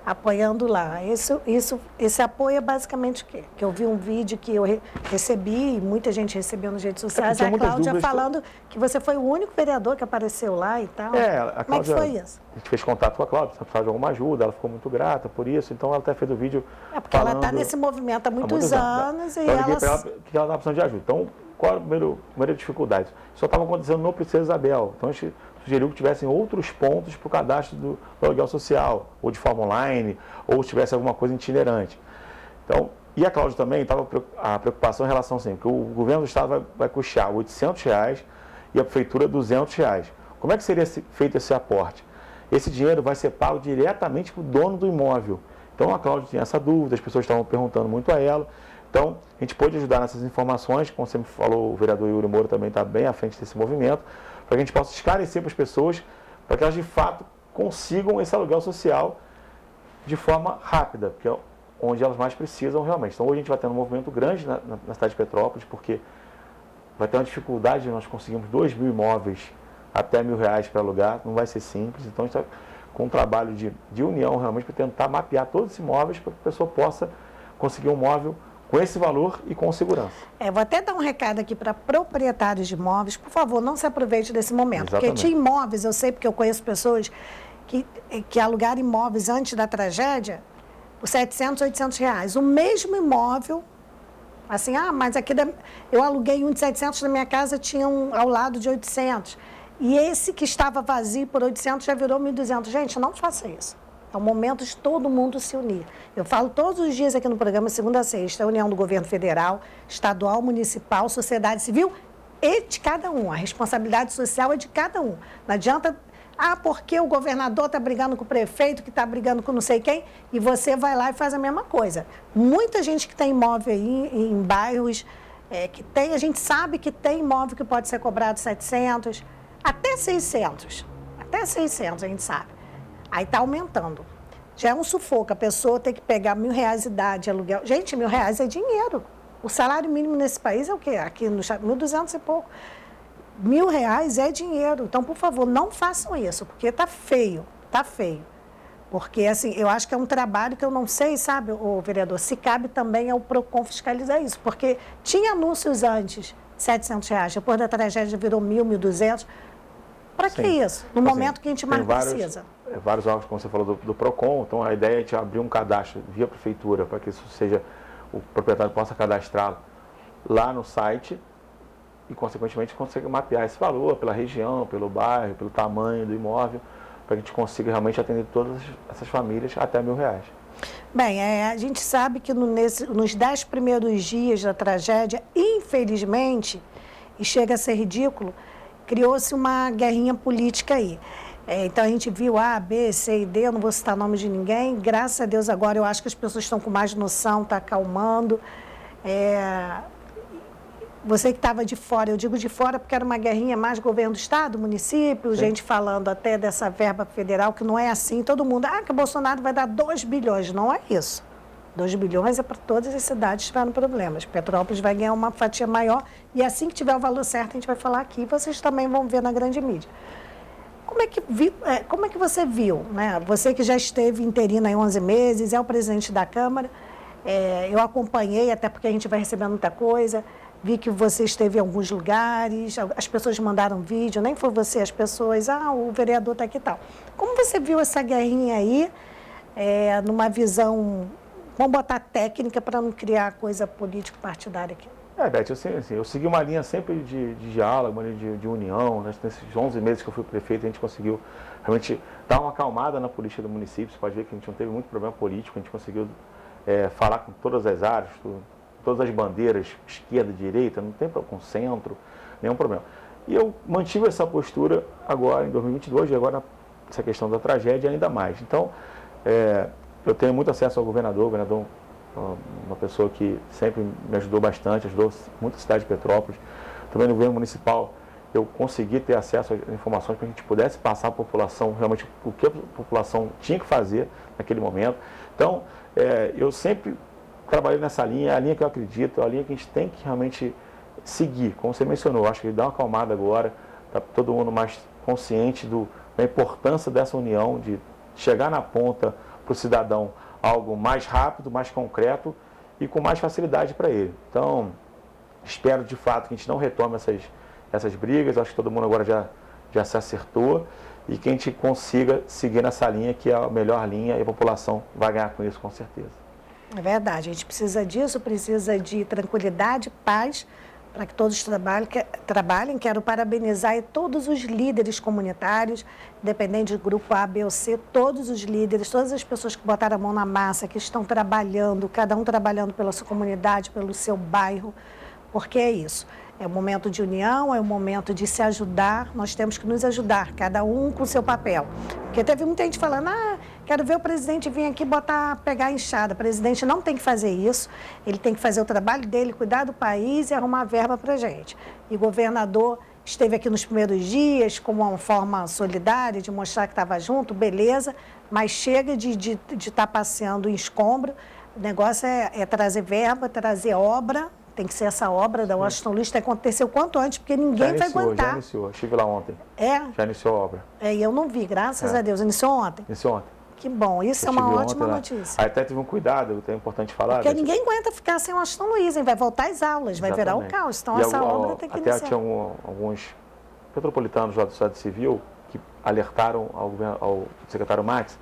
apoiando lá. Esse apoio é basicamente o quê? Que eu vi um vídeo que eu recebi, e muita gente recebeu nas redes sociais, a Cláudia falando que você foi o único vereador que apareceu lá e tal.
A Cláudia,
como é que foi isso?
A gente fez contato com a Cláudia, precisava de alguma ajuda, ela ficou muito grata por isso, então ela até fez o vídeo
porque ela está nesse movimento há muitos anos e
eu liguei para ela que ela estava precisando de ajuda. Então, qual era a primeira dificuldade? Só estava acontecendo no Princesa Isabel. Então, a gente sugeriu que tivessem outros pontos para o cadastro do aluguel social, ou de forma online, ou se tivesse alguma coisa itinerante. Então, e a Cláudia também estava a preocupação em relação assim, que o governo do estado vai custear R$ 800 e a prefeitura R$ 200. Como é que seria feito esse aporte? Esse dinheiro vai ser pago diretamente para o dono do imóvel. Então, a Cláudia tinha essa dúvida, as pessoas estavam perguntando muito a ela. Então, a gente pôde ajudar nessas informações, como você me falou, o vereador Yuri Moura também está bem à frente desse movimento, para que a gente possa esclarecer para as pessoas, para que elas de fato consigam esse aluguel social de forma rápida, porque é onde elas mais precisam realmente. Então, hoje a gente vai ter um movimento grande na cidade de Petrópolis, porque vai ter uma dificuldade de nós conseguirmos 2.000 imóveis até R$ 1.000 para alugar, não vai ser simples. Então, a gente está com um trabalho de união realmente para tentar mapear todos esses imóveis para que a pessoa possa conseguir um imóvel com esse valor e com segurança.
Vou até dar um recado aqui para proprietários de imóveis, por favor, não se aproveite desse momento. Exatamente. Porque tinha imóveis, eu sei porque eu conheço pessoas que alugaram imóveis antes da tragédia por R$ 700, R$ 800. O mesmo imóvel, assim, mas aqui eu aluguei um de 700 na minha casa, tinha um ao lado de 800. E esse que estava vazio por 800 já virou 1.200. Gente, não faça isso. É o momento de todo mundo se unir. Eu falo todos os dias aqui no programa, segunda a sexta, a união do governo federal, estadual, municipal, sociedade civil e de cada um. A responsabilidade social é de cada um. Não adianta, porque o governador está brigando com o prefeito, que está brigando com não sei quem, e você vai lá e faz a mesma coisa. Muita gente que tem imóvel aí em bairros, a gente sabe que tem imóvel que pode ser cobrado 700, até 600. Até 600 a gente sabe. Aí está aumentando. Já é um sufoco, a pessoa tem que pegar R$ 1.000 de aluguel. Gente, R$ 1.000 é dinheiro. O salário mínimo nesse país é o quê? Aqui no 1.200 e pouco. R$ 1.000 é dinheiro. Então, por favor, não façam isso, porque está feio, está feio. Porque, assim, eu acho que é um trabalho que eu não sei, sabe, vereador, se cabe também ao PROCON fiscalizar isso. Porque tinha anúncios antes de R$ 700, depois da tragédia virou 1.000, 1.200. Para que isso? No momento que a gente mais precisa.
vários órgãos, como você falou, do PROCON. Então, a ideia é a gente abrir um cadastro via prefeitura para que isso seja, o proprietário possa cadastrá-lo lá no site e, consequentemente, consegue mapear esse valor pela região, pelo bairro, pelo tamanho do imóvel, para que a gente consiga realmente atender todas essas famílias até R$1.000.
Bem, a gente sabe que nos 10 primeiros dias da tragédia, infelizmente, e chega a ser ridículo, criou-se uma guerrinha política aí. Então a gente viu A, B, C e D, eu não vou citar nome de ninguém, graças a Deus agora eu acho que as pessoas estão com mais noção, está acalmando. Você que estava de fora, eu digo de fora porque era uma guerrinha mais governo do estado, município, gente falando até dessa verba federal, que não é assim, todo mundo, que o Bolsonaro vai dar 2 bilhões, não é isso. 2 bilhões é para todas as cidades que tiveram problemas. Petrópolis vai ganhar uma fatia maior e assim que tiver o valor certo a gente vai falar aqui, vocês também vão ver na grande mídia. Como é que você viu, né? Você que já esteve interino há 11 meses, é o presidente da Câmara, eu acompanhei, até porque a gente vai recebendo muita coisa. Vi que você esteve em alguns lugares, as pessoas mandaram vídeo, nem foi você, as pessoas, o vereador está aqui e tal. Como você viu essa guerrinha aí, numa visão, vamos botar técnica para não criar coisa político-partidária aqui?
Beth, eu segui uma linha sempre de diálogo, uma linha de união. Nesses 11 meses que eu fui prefeito, a gente conseguiu realmente dar uma acalmada na política do município. Você pode ver que a gente não teve muito problema político, a gente conseguiu falar com todas as áreas, todas as bandeiras, esquerda, direita, não tem com centro, nenhum problema. E eu mantive essa postura agora em 2022 e agora essa questão da tragédia ainda mais. Então, eu tenho muito acesso ao governador, uma pessoa que sempre me ajudou bastante, ajudou muito a cidade de Petrópolis. Também no governo municipal eu consegui ter acesso às informações para que a gente pudesse passar à população realmente o que a população tinha que fazer naquele momento. Então, eu sempre trabalhei nessa linha, é a linha que eu acredito, é a linha que a gente tem que realmente seguir. Como você mencionou, acho que dá uma acalmada agora, está todo mundo mais consciente da importância dessa união, de chegar na ponta para o cidadão algo mais rápido, mais concreto e com mais facilidade para ele. Então, espero de fato que a gente não retome essas brigas, acho que todo mundo agora já se acertou e que a gente consiga seguir nessa linha que é a melhor linha e a população vai ganhar com isso com certeza.
É verdade, a gente precisa disso, precisa de tranquilidade, paz, para que todos trabalhem. Quero parabenizar todos os líderes comunitários, independente do grupo A, B ou C, todos os líderes, todas as pessoas que botaram a mão na massa, que estão trabalhando, cada um trabalhando pela sua comunidade, pelo seu bairro, porque é isso. É um momento de união, é um momento de se ajudar, nós temos que nos ajudar, cada um com o seu papel. Porque teve muita gente falando, quero ver o presidente vir aqui pegar a enxada. O presidente não tem que fazer isso, ele tem que fazer o trabalho dele, cuidar do país e arrumar verba para a gente. E o governador esteve aqui nos primeiros dias como uma forma solidária, de mostrar que estava junto, beleza, mas chega de estar passeando em escombro. O negócio é trazer verba, trazer obra. Tem que ser essa obra da Washington Luiz, tem que acontecer o quanto antes, porque ninguém vai aguentar.
Já iniciou, estive lá ontem.
Já
iniciou a obra.
E eu não vi, graças a Deus. Iniciou ontem?
Iniciou ontem.
Que bom, isso é uma ótima notícia.
Aí até teve um cuidado, é importante falar.
Porque ninguém aguenta ficar sem Washington Luiz, hein? Vai voltar às aulas, vai virar o caos. Então essa obra tem que iniciar.
Até tinha alguns petropolitanos lá do Estado Civil que alertaram ao secretário Max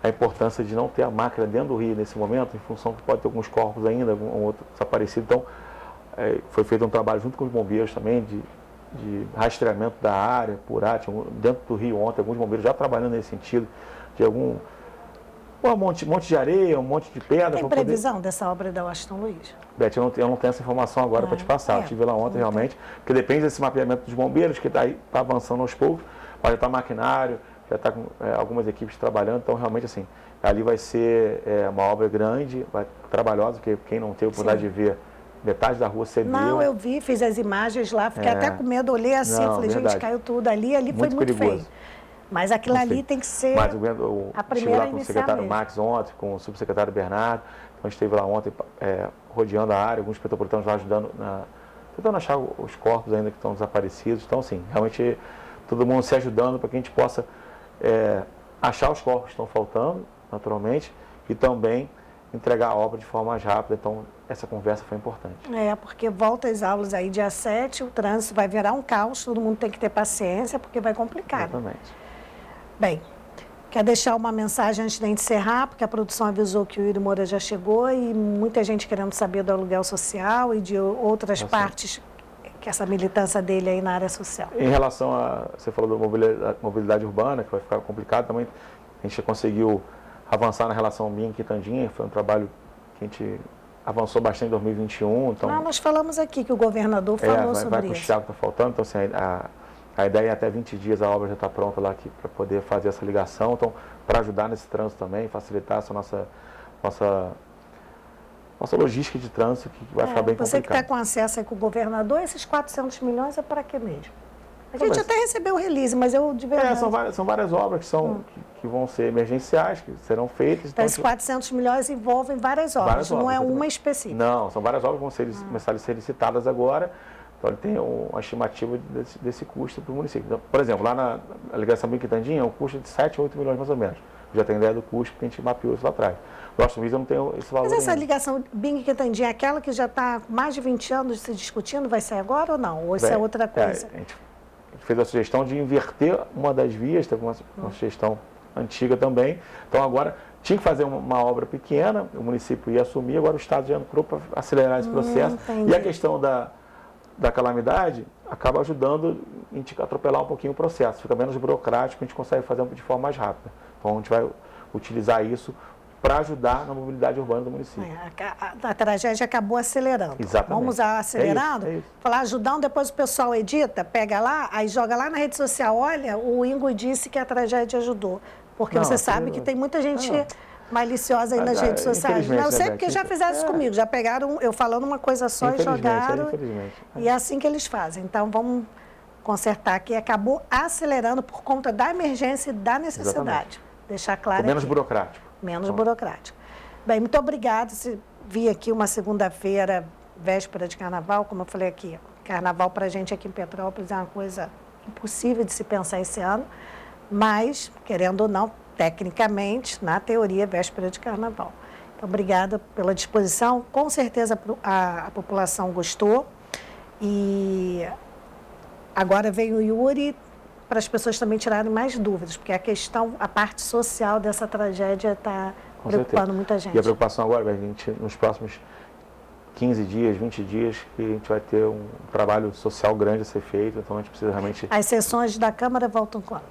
a importância de não ter a máquina dentro do rio nesse momento, em função que pode ter alguns corpos ainda, algum outro desaparecido. Então, foi feito um trabalho junto com os bombeiros também, de rastreamento da área, apurar, dentro do rio ontem, alguns bombeiros já trabalhando nesse sentido, de um monte de areia, um monte de pedra.
Tem previsão dessa obra da Washington Luiz?
Beth, eu não tenho essa informação agora para te passar, eu estive lá ontem realmente, porque depende desse mapeamento dos bombeiros, que está avançando aos poucos, mas já está maquinário, já está com algumas equipes trabalhando, então realmente assim, ali vai ser uma obra grande, trabalhosa, porque quem não teve a oportunidade de ver, metade da rua cedeu.
Não, eu vi, fiz as imagens lá, fiquei até com medo, olhei assim, falei, verdade. Gente, caiu tudo ali foi muito feio. Mas aquilo ali tem que ser a primeira a iniciar. Com o secretário
Max ontem, com o subsecretário Bernardo, então a gente esteve lá ontem rodeando a área, alguns petropolitanos lá ajudando, tentando achar os corpos ainda que estão desaparecidos. Então, assim, realmente todo mundo se ajudando para que a gente possa achar os corpos que estão faltando, naturalmente, e também entregar a obra de forma mais rápida. Então, essa conversa foi importante.
Porque volta às aulas aí dia 7, o trânsito vai virar um caos, todo mundo tem que ter paciência, porque vai complicar.
Exatamente.
Bem, Quer deixar uma mensagem antes de encerrar, porque a produção avisou que o Yuri Moura já chegou e muita gente querendo saber do aluguel social e de outras partes, que essa militância dele aí na área social.
Em relação a, você falou da mobilidade urbana, que vai ficar complicado também, a gente conseguiu avançar na relação minha e Quitandinha, foi um trabalho que a gente avançou bastante em 2021. Então,
nós falamos aqui que o governador falou sobre
vai
isso.
Vai puxar o que está faltando, então assim, a ideia é até 20 dias a obra já está pronta lá para poder fazer essa ligação, então para ajudar nesse trânsito também, facilitar essa nossa logística de trânsito, que vai ficar bem complicado.
Você que está com acesso aí com o governador, esses 400 milhões é para quê mesmo? A gente até recebeu o release, mas eu de verdade...
São várias obras que vão ser emergenciais, que serão feitas.
Então, esses 400 milhões envolvem várias obras, não é uma específica.
Não, são várias obras que vão começar a ser licitadas agora. Então, ele tem uma estimativa desse custo para o município. Então, por exemplo, lá na ligação Quitandinha, é um custo de 7 a 8 milhões mais ou menos. Já tem ideia do custo, porque a gente mapeou isso lá atrás. O nosso vídeo não tem esse valor.
Mas essa
ainda.
ligação Quitandinha, aquela que já está com mais de 20 anos se discutindo, vai sair agora ou não? Ou isso é outra coisa?
A gente fez a sugestão de inverter uma das vias, teve uma sugestão antiga também. Então, agora, tinha que fazer uma obra pequena, o município ia assumir, agora o Estado já entrou para acelerar esse processo.
Entendi.
E a questão da calamidade acaba ajudando a gente a atropelar um pouquinho o processo, fica menos burocrático, a gente consegue fazer de forma mais rápida. Então, a gente vai utilizar isso para ajudar na mobilidade urbana do município.
A tragédia acabou acelerando.
Exatamente.
Vamos usar acelerando?
É isso.
Falar ajudando, depois o pessoal edita, pega lá, aí joga lá na rede social, olha, o Ingo disse que a tragédia ajudou. Porque você sabe que tem muita gente maliciosa aí nas redes sociais. Não, eu sei porque já fizeram isso comigo, já pegaram eu falando uma coisa só e jogaram. E é assim que eles fazem. Então, vamos consertar aqui. Acabou acelerando por conta da emergência e da necessidade. Exatamente. Deixar claro aqui.
Menos burocrático.
Menos burocrático. Bem, muito obrigada. Vi aqui uma segunda-feira, véspera de carnaval, como eu falei aqui. Carnaval para a gente aqui em Petrópolis é uma coisa impossível de se pensar esse ano, mas, querendo ou não, tecnicamente, na teoria, véspera de carnaval. Então, obrigada pela disposição. Com certeza a população gostou. E agora vem o Yuri para as pessoas também tirarem mais dúvidas, porque a parte social dessa tragédia está preocupando muita gente.
E a preocupação agora, a gente, nos próximos 15 dias, 20 dias, que a gente vai ter um trabalho social grande a ser feito, então a gente precisa realmente...
As sessões da Câmara voltam quando?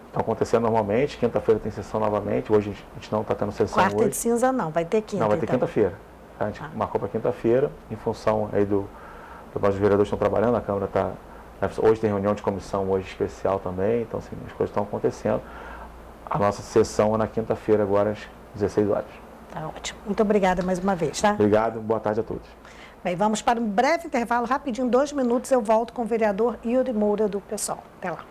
Estão acontecendo normalmente, quinta-feira tem sessão novamente, hoje a gente não está tendo sessão hoje.
Quarta de cinza não, vai ter quinta.
Não, vai ter quinta-feira. A gente marcou para quinta-feira, em função aí os vereadores estão trabalhando, a Câmara está... Hoje tem reunião de comissão hoje especial também, então assim, as coisas estão acontecendo. A nossa sessão é na quinta-feira, agora às 16 horas.
Tá ótimo. Muito obrigada mais uma vez, tá?
Obrigado, boa tarde a todos.
Bem, vamos para um breve intervalo, rapidinho, 2 minutos, eu volto com o vereador Yuri Moura do PSOL. Até lá.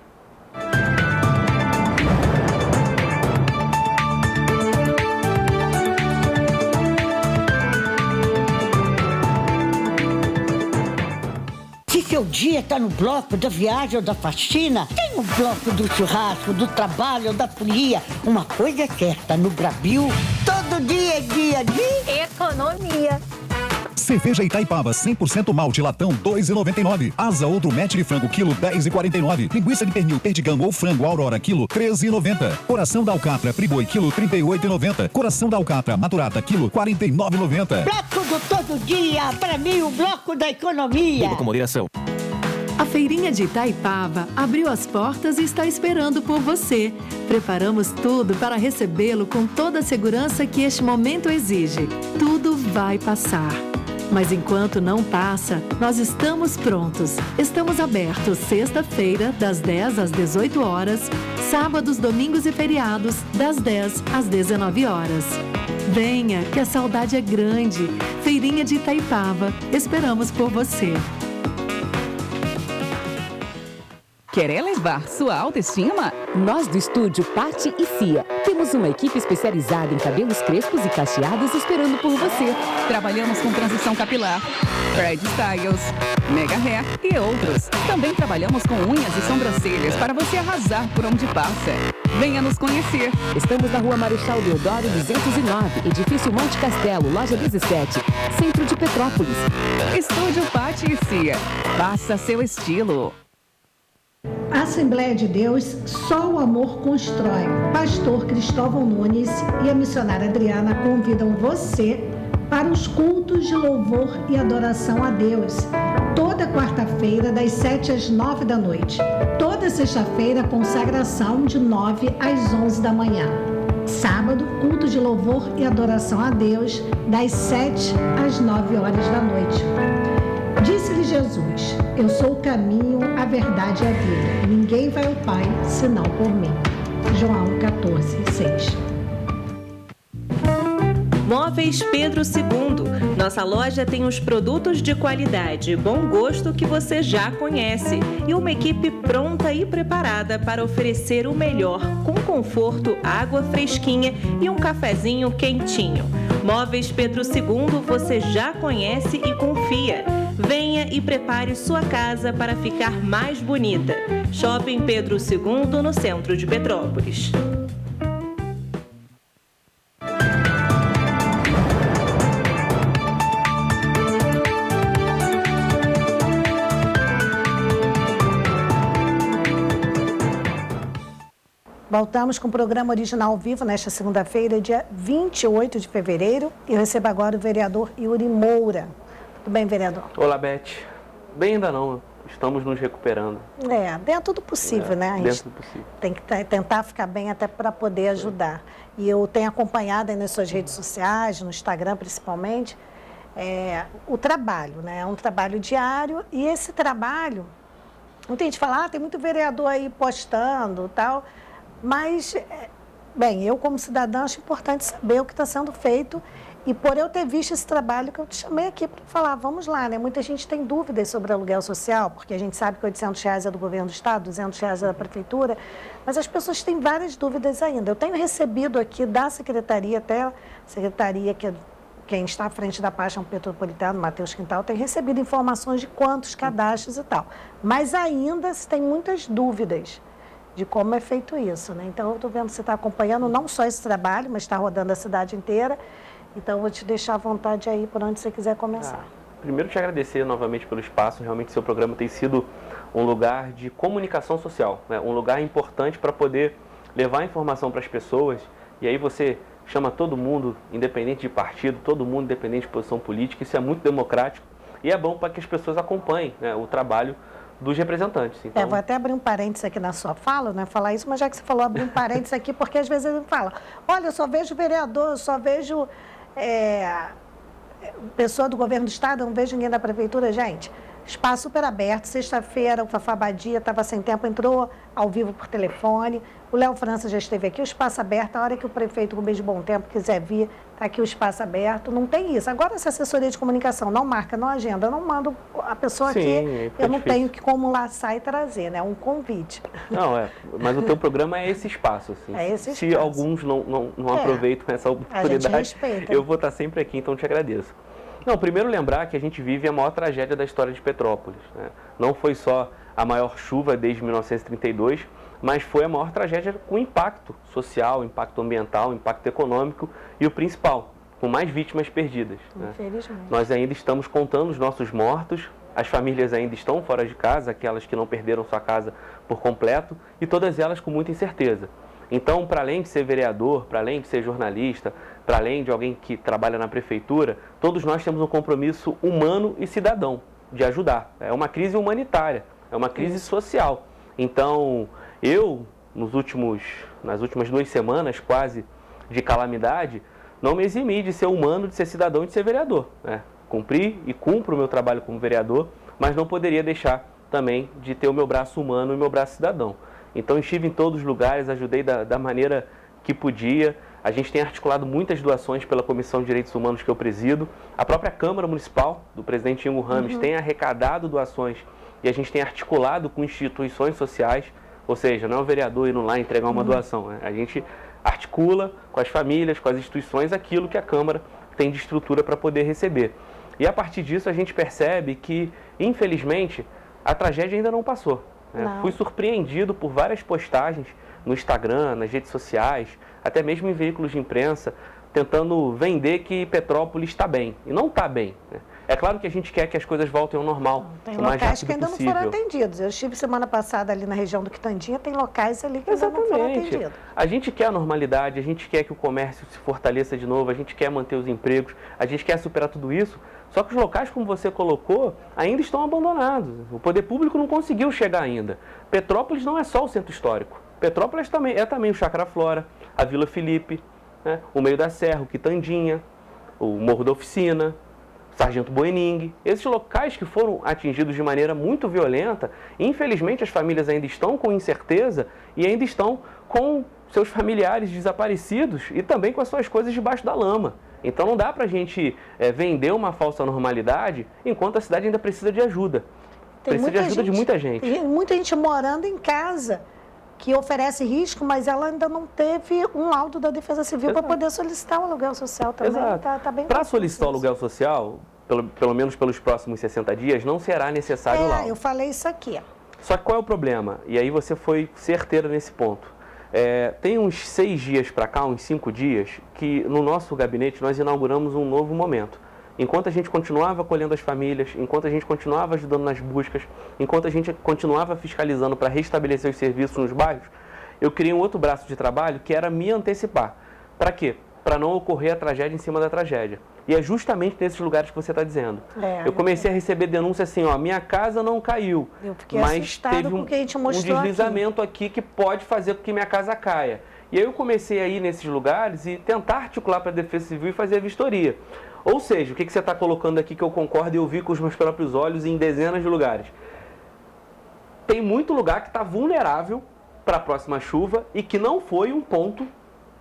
Se seu dia está no bloco da viagem ou da faxina, tem o bloco do churrasco, do trabalho ou da folia. Uma coisa é certa, no Brasil, todo dia é dia de
economia.
Cerveja Itaipava 100% malte latão 2,99. Asa outro match de frango quilo 10,49. Linguiça de pernil perdigão ou frango Aurora quilo 13,90. Coração da alcatra friboi quilo 38,90. Coração da alcatra maturata quilo 49,90.
bloco do todo dia, para mim o bloco da economia.
Com moderação.
A feirinha de Itaipava abriu as portas e está esperando por você. Preparamos tudo para recebê-lo com toda a segurança que este momento exige. Tudo vai passar. Mas enquanto não passa, nós estamos prontos. Estamos abertos sexta-feira, das 10 às 18 horas, sábados, domingos e feriados, das 10 às 19 horas. Venha, que a saudade é grande. Feirinha de Itaipava. Esperamos por você.
Quer elevar sua autoestima? Nós do estúdio Patti e Cia temos uma equipe especializada em cabelos crespos e cacheados esperando por você. Trabalhamos com transição capilar, Fred Styles, Mega Hair e outros. Também trabalhamos com unhas e sobrancelhas para você arrasar por onde passa. Venha nos conhecer. Estamos na Rua Marechal Deodoro 209, Edifício Monte Castelo, Loja 17, Centro de Petrópolis. Estúdio Patti e Cia. Faça seu estilo.
Assembleia de Deus, só o amor constrói. Pastor Cristóvão Nunes e a missionária Adriana convidam você para os cultos de louvor e adoração a Deus. Toda quarta-feira, das 7 às 9 da noite. Toda sexta-feira, consagração de 9 às 11 da manhã. Sábado, culto de louvor e adoração a Deus, das 7 às 9 horas da noite. Disse-lhe Jesus: eu sou o caminho, a verdade e a vida. Ninguém vai ao Pai senão por mim. João 14:6.
Móveis Pedro II. Nossa loja tem os produtos de qualidade e bom gosto que você já conhece e uma equipe pronta e preparada para oferecer o melhor, com conforto, água fresquinha e um cafezinho quentinho. Móveis Pedro II você já conhece e confia. Venha e prepare sua casa para ficar mais bonita. Shopping Pedro II, no centro de Petrópolis.
Voltamos com o programa original ao vivo nesta segunda-feira, dia 28 de fevereiro. E eu recebo agora o vereador Yuri Moura. Tudo bem, vereador?
Olá, Beth. Bem, ainda não. Estamos nos recuperando.
Dentro do possível, né? A gente
dentro do possível.
tem que tentar ficar bem até para poder ajudar. E eu tenho acompanhado aí nas suas redes sociais, no Instagram principalmente, o trabalho, né? É um trabalho diário e esse trabalho, muita gente fala, tem muito vereador aí postando e tal, mas, bem, eu como cidadã acho importante saber o que está sendo feito. E por eu ter visto esse trabalho que eu te chamei aqui para falar, vamos lá, né? Muita gente tem dúvidas sobre aluguel social, porque a gente sabe que R$800 é do governo do estado, R$200 é da prefeitura, mas as pessoas têm várias dúvidas ainda. Eu tenho recebido aqui da secretaria, até a secretaria que quem está à frente da pasta metropolitana, Matheus Quintal, tem recebido informações de quantos cadastros e tal. Mas ainda se tem muitas dúvidas de como é feito isso, né? Então eu estou vendo que você está acompanhando não só esse trabalho, mas está rodando a cidade inteira. Então, eu vou te deixar à vontade aí por onde você quiser começar.
Primeiro, te agradecer novamente pelo espaço. Realmente, seu programa tem sido um lugar de comunicação social, né? Um lugar importante para poder levar informação para as pessoas. E aí você chama todo mundo, independente de partido, todo mundo independente de posição política. Isso é muito democrático e é bom para que as pessoas acompanhem, né, o trabalho dos representantes. Então...
vou até abrir um parênteses aqui na sua fala, não é falar isso, mas já que você falou, abrir um parênteses aqui, porque às vezes ele fala, olha, eu só vejo vereador, eu só vejo... pessoa do governo do estado, não vejo ninguém da prefeitura, gente. Espaço super aberto. Sexta-feira, o Fafá Badia estava sem tempo, entrou ao vivo por telefone. O Léo França já esteve aqui, o espaço aberto. A hora que o prefeito, com bem de bom tempo, quiser vir, está aqui o espaço aberto. Não tem isso. Agora, essa assessoria de comunicação não marca, não agenda, eu não mando a pessoa aqui, eu não tenho que como laçar e trazer, né? É um convite.
Não, mas o teu programa é esse espaço, assim.
É esse espaço.
Se alguns não aproveitam essa oportunidade, eu vou estar sempre aqui, então te agradeço. Não, primeiro lembrar que a gente vive a maior tragédia da história de Petrópolis, né? Não foi só a maior chuva desde 1932, mas foi a maior tragédia com impacto social, impacto ambiental, impacto econômico e o principal, com mais vítimas perdidas, né?
Infelizmente.
Nós ainda estamos contando os nossos mortos, as famílias ainda estão fora de casa, aquelas que não perderam sua casa por completo, e todas elas com muita incerteza. Então, para além de ser vereador, para além de ser jornalista, para além de alguém que trabalha na prefeitura, todos nós temos um compromisso humano e cidadão de ajudar. É uma crise humanitária, é uma crise social. Então, eu, nas últimas 2 semanas quase de calamidade, não me eximi de ser humano, de ser cidadão e de ser vereador, né? Cumpri e cumpro o meu trabalho como vereador, mas não poderia deixar também de ter o meu braço humano e o meu braço cidadão. Então, estive em todos os lugares, ajudei da maneira que podia. A gente tem articulado muitas doações pela Comissão de Direitos Humanos que eu presido. A própria Câmara Municipal, do presidente Ingo Rames, tem arrecadado doações e a gente tem articulado com instituições sociais, ou seja, não é o vereador indo lá entregar uma doação, né? A gente articula com as famílias, com as instituições, aquilo que a Câmara tem de estrutura para poder receber. E a partir disso a gente percebe que, infelizmente, a tragédia ainda não passou. Fui surpreendido por várias postagens no Instagram, nas redes sociais, até mesmo em veículos de imprensa, tentando vender que Petrópolis está bem. E não está bem, né? É claro que a gente quer que as coisas voltem ao normal,
Tem
o mais
locais
rápido
que ainda
possível.
não foram atendidos. Eu estive semana passada ali na região do Quitandinha, tem locais ali que ainda não foram atendidos.
A gente quer a normalidade, a gente quer que o comércio se fortaleça de novo, a gente quer manter os empregos, a gente quer superar tudo isso, só que os locais, como você colocou, ainda estão abandonados. O poder público não conseguiu chegar ainda. Petrópolis não é só o centro histórico. Petrópolis é também o Chácara Flora, a Vila Felipe, né? O Meio da Serra, o Quitandinha, o Morro da Oficina, Sargento Boening. Esses locais que foram atingidos de maneira muito violenta, infelizmente as famílias ainda estão com incerteza e ainda estão com seus familiares desaparecidos e também com as suas coisas debaixo da lama. Então não dá para a gente vender uma falsa normalidade enquanto a cidade ainda precisa de ajuda. Precisa de ajuda de muita gente.
Tem muita gente morando em casa que oferece risco, mas ela ainda não teve um laudo da Defesa Civil para poder solicitar o aluguel social também. Tá bem
para solicitar o aluguel social, pelo menos pelos próximos 60 dias, não será necessário o laudo.
Eu falei isso aqui.
Só que qual é o problema? E aí você foi certeira nesse ponto. Tem uns 6 dias para cá, uns 5 dias, que no nosso gabinete nós inauguramos um novo momento. Enquanto a gente continuava acolhendo as famílias, enquanto a gente continuava ajudando nas buscas, enquanto a gente continuava fiscalizando para restabelecer os serviços nos bairros, eu criei um outro braço de trabalho que era me antecipar. Para quê? Para não ocorrer a tragédia em cima da tragédia. E é justamente nesses lugares que você está dizendo. Eu comecei a receber denúncia assim, minha casa não caiu, mas teve um deslizamento aqui que pode fazer com que minha casa caia. E aí eu comecei a ir nesses lugares e tentar articular para a Defesa Civil e fazer a vistoria. Ou seja, o que você está colocando aqui que eu concordo e eu vi com os meus próprios olhos em dezenas de lugares. Tem muito lugar que está vulnerável para a próxima chuva e que não foi um ponto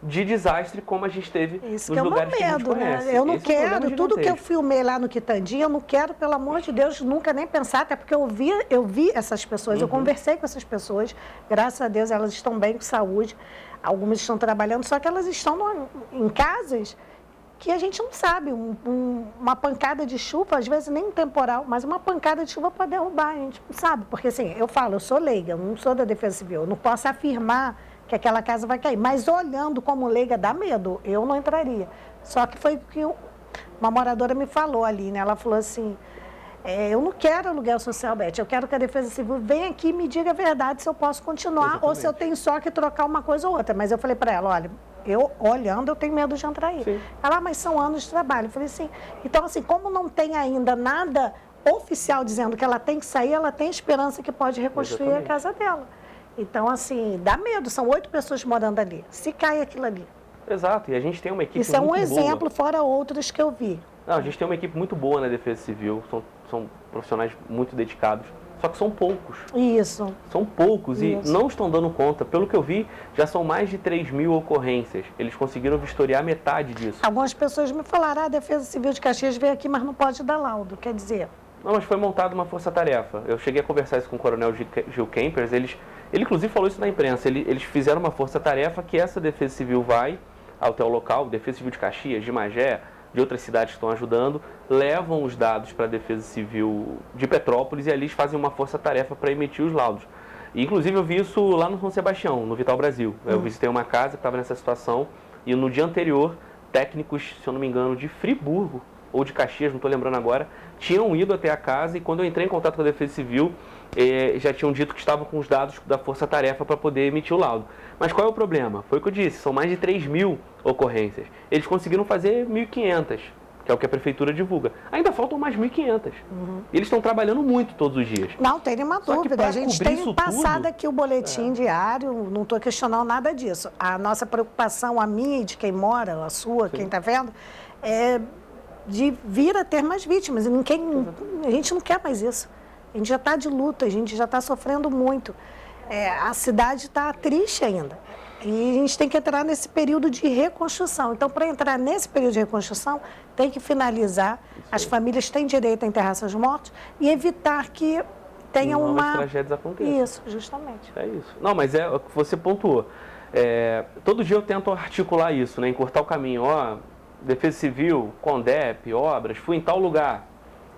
de desastre como a gente teve nos lugares que a gente conhece.
Né? Eu não quero, tudo que eu filmei lá no Quitandinha, eu não quero, pelo amor de Deus, nunca nem pensar, até porque eu vi essas pessoas, eu conversei com essas pessoas, graças a Deus elas estão bem com saúde, algumas estão trabalhando, só que elas estão em casas que a gente não sabe, uma pancada de chuva, às vezes nem um temporal, mas uma pancada de chuva pode derrubar, a gente não sabe, porque assim, eu sou leiga, eu não sou da Defesa Civil, eu não posso afirmar que aquela casa vai cair, mas olhando como leiga dá medo, eu não entraria. Só que foi o que uma moradora me falou ali, né, ela falou assim, eu não quero aluguel social, Beth, eu quero que a Defesa Civil venha aqui e me diga a verdade se eu posso continuar ou se eu tenho só que trocar uma coisa ou outra, mas eu falei para ela, olha, eu olhando, eu tenho medo de entrar aí. Sim. Ela, mas são anos de trabalho. Eu falei assim, então assim, como não tem ainda nada oficial dizendo que ela tem que sair, ela tem esperança que pode reconstruir a casa dela. Então assim, dá medo, são 8 pessoas morando ali. Se cai aquilo ali.
Exato, e a gente tem uma equipe muito boa.
Isso é um exemplo, fora outros que eu vi.
Não, a gente tem uma equipe muito boa na Defesa Civil, são profissionais muito dedicados. Só que são poucos.
Isso.
São poucos e não estão dando conta. Pelo que eu vi, já são mais de 3.000 ocorrências. Eles conseguiram vistoriar metade disso.
Algumas pessoas me falaram, a Defesa Civil de Caxias veio aqui, mas não pode dar laudo. Quer dizer...
Não, mas foi montada uma força-tarefa. Eu cheguei a conversar isso com o Coronel Gil Kempers. Ele inclusive falou isso na imprensa. Eles fizeram uma força-tarefa que essa Defesa Civil vai até o local, Defesa Civil de Caxias, de Magé, de outras cidades que estão ajudando, levam os dados para a Defesa Civil de Petrópolis e ali eles fazem uma força-tarefa para emitir os laudos. E, inclusive, eu vi isso lá no São Sebastião, no Vital Brasil. Eu visitei uma casa que estava nessa situação e no dia anterior, técnicos, se eu não me engano, de Friburgo ou de Caxias, não estou lembrando agora, tinham ido até a casa e quando eu entrei em contato com a Defesa Civil, já tinham dito que estavam com os dados da força-tarefa para poder emitir o laudo. Mas qual é o problema? Foi o que eu disse, são mais de 3.000 ocorrências. Eles conseguiram fazer 1.500, que é o que a Prefeitura divulga. Ainda faltam mais 1.500. Eles estão trabalhando muito todos os dias.
Não tem nenhuma dúvida. A gente tem passado aqui o boletim diário, não estou questionando nada disso. A nossa preocupação, a minha e de quem mora, a sua, quem está vendo, é de vir a ter mais vítimas. A gente não quer mais isso. A gente já está de luta, a gente já está sofrendo muito. A cidade está triste ainda. E a gente tem que entrar nesse período de reconstrução. Então, para entrar nesse período de reconstrução, tem que finalizar. As famílias têm direito a enterrar seus mortos e evitar que tenha
novas tragédias aconteçam.
Isso, justamente.
É isso. Não, mas é o que você pontuou. Todo dia eu tento articular isso, né? Encurtar o caminho. Defesa Civil, CONDEP, obras, fui em tal lugar.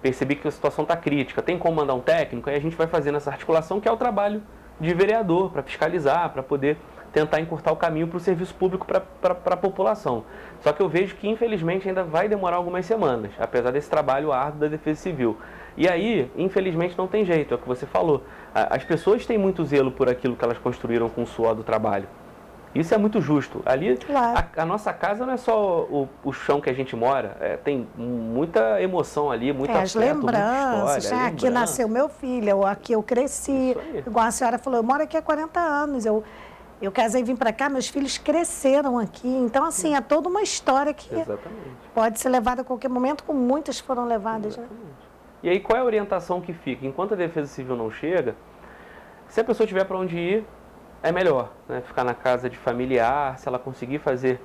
Percebi que a situação está crítica. Tem como mandar um técnico? Aí a gente vai fazendo essa articulação, que é o trabalho de vereador, para fiscalizar, para poder tentar encurtar o caminho para o serviço público para a população. Só que eu vejo que, infelizmente, ainda vai demorar algumas semanas, apesar desse trabalho árduo da Defesa Civil. E aí, infelizmente, não tem jeito, é o que você falou. As pessoas têm muito zelo por aquilo que elas construíram com o suor do trabalho. Isso é muito justo. Ali,
Claro.
a nossa casa não é só o chão que a gente mora, tem muita emoção ali, muita
As lembranças,
história,
né? Aqui nasceu meu filho, ou aqui eu cresci.
Isso aí.
Igual a senhora falou, eu moro aqui há 40 anos. Eu casei e vim para cá, meus filhos cresceram aqui. Então, assim, é toda uma história que
Exatamente.
pode ser levada a qualquer momento, como muitas foram levadas, né?
E aí, qual é a orientação que fica? Enquanto a Defesa Civil não chega, se a pessoa tiver para onde ir, é melhor, né? Ficar na casa de familiar, se ela conseguir fazer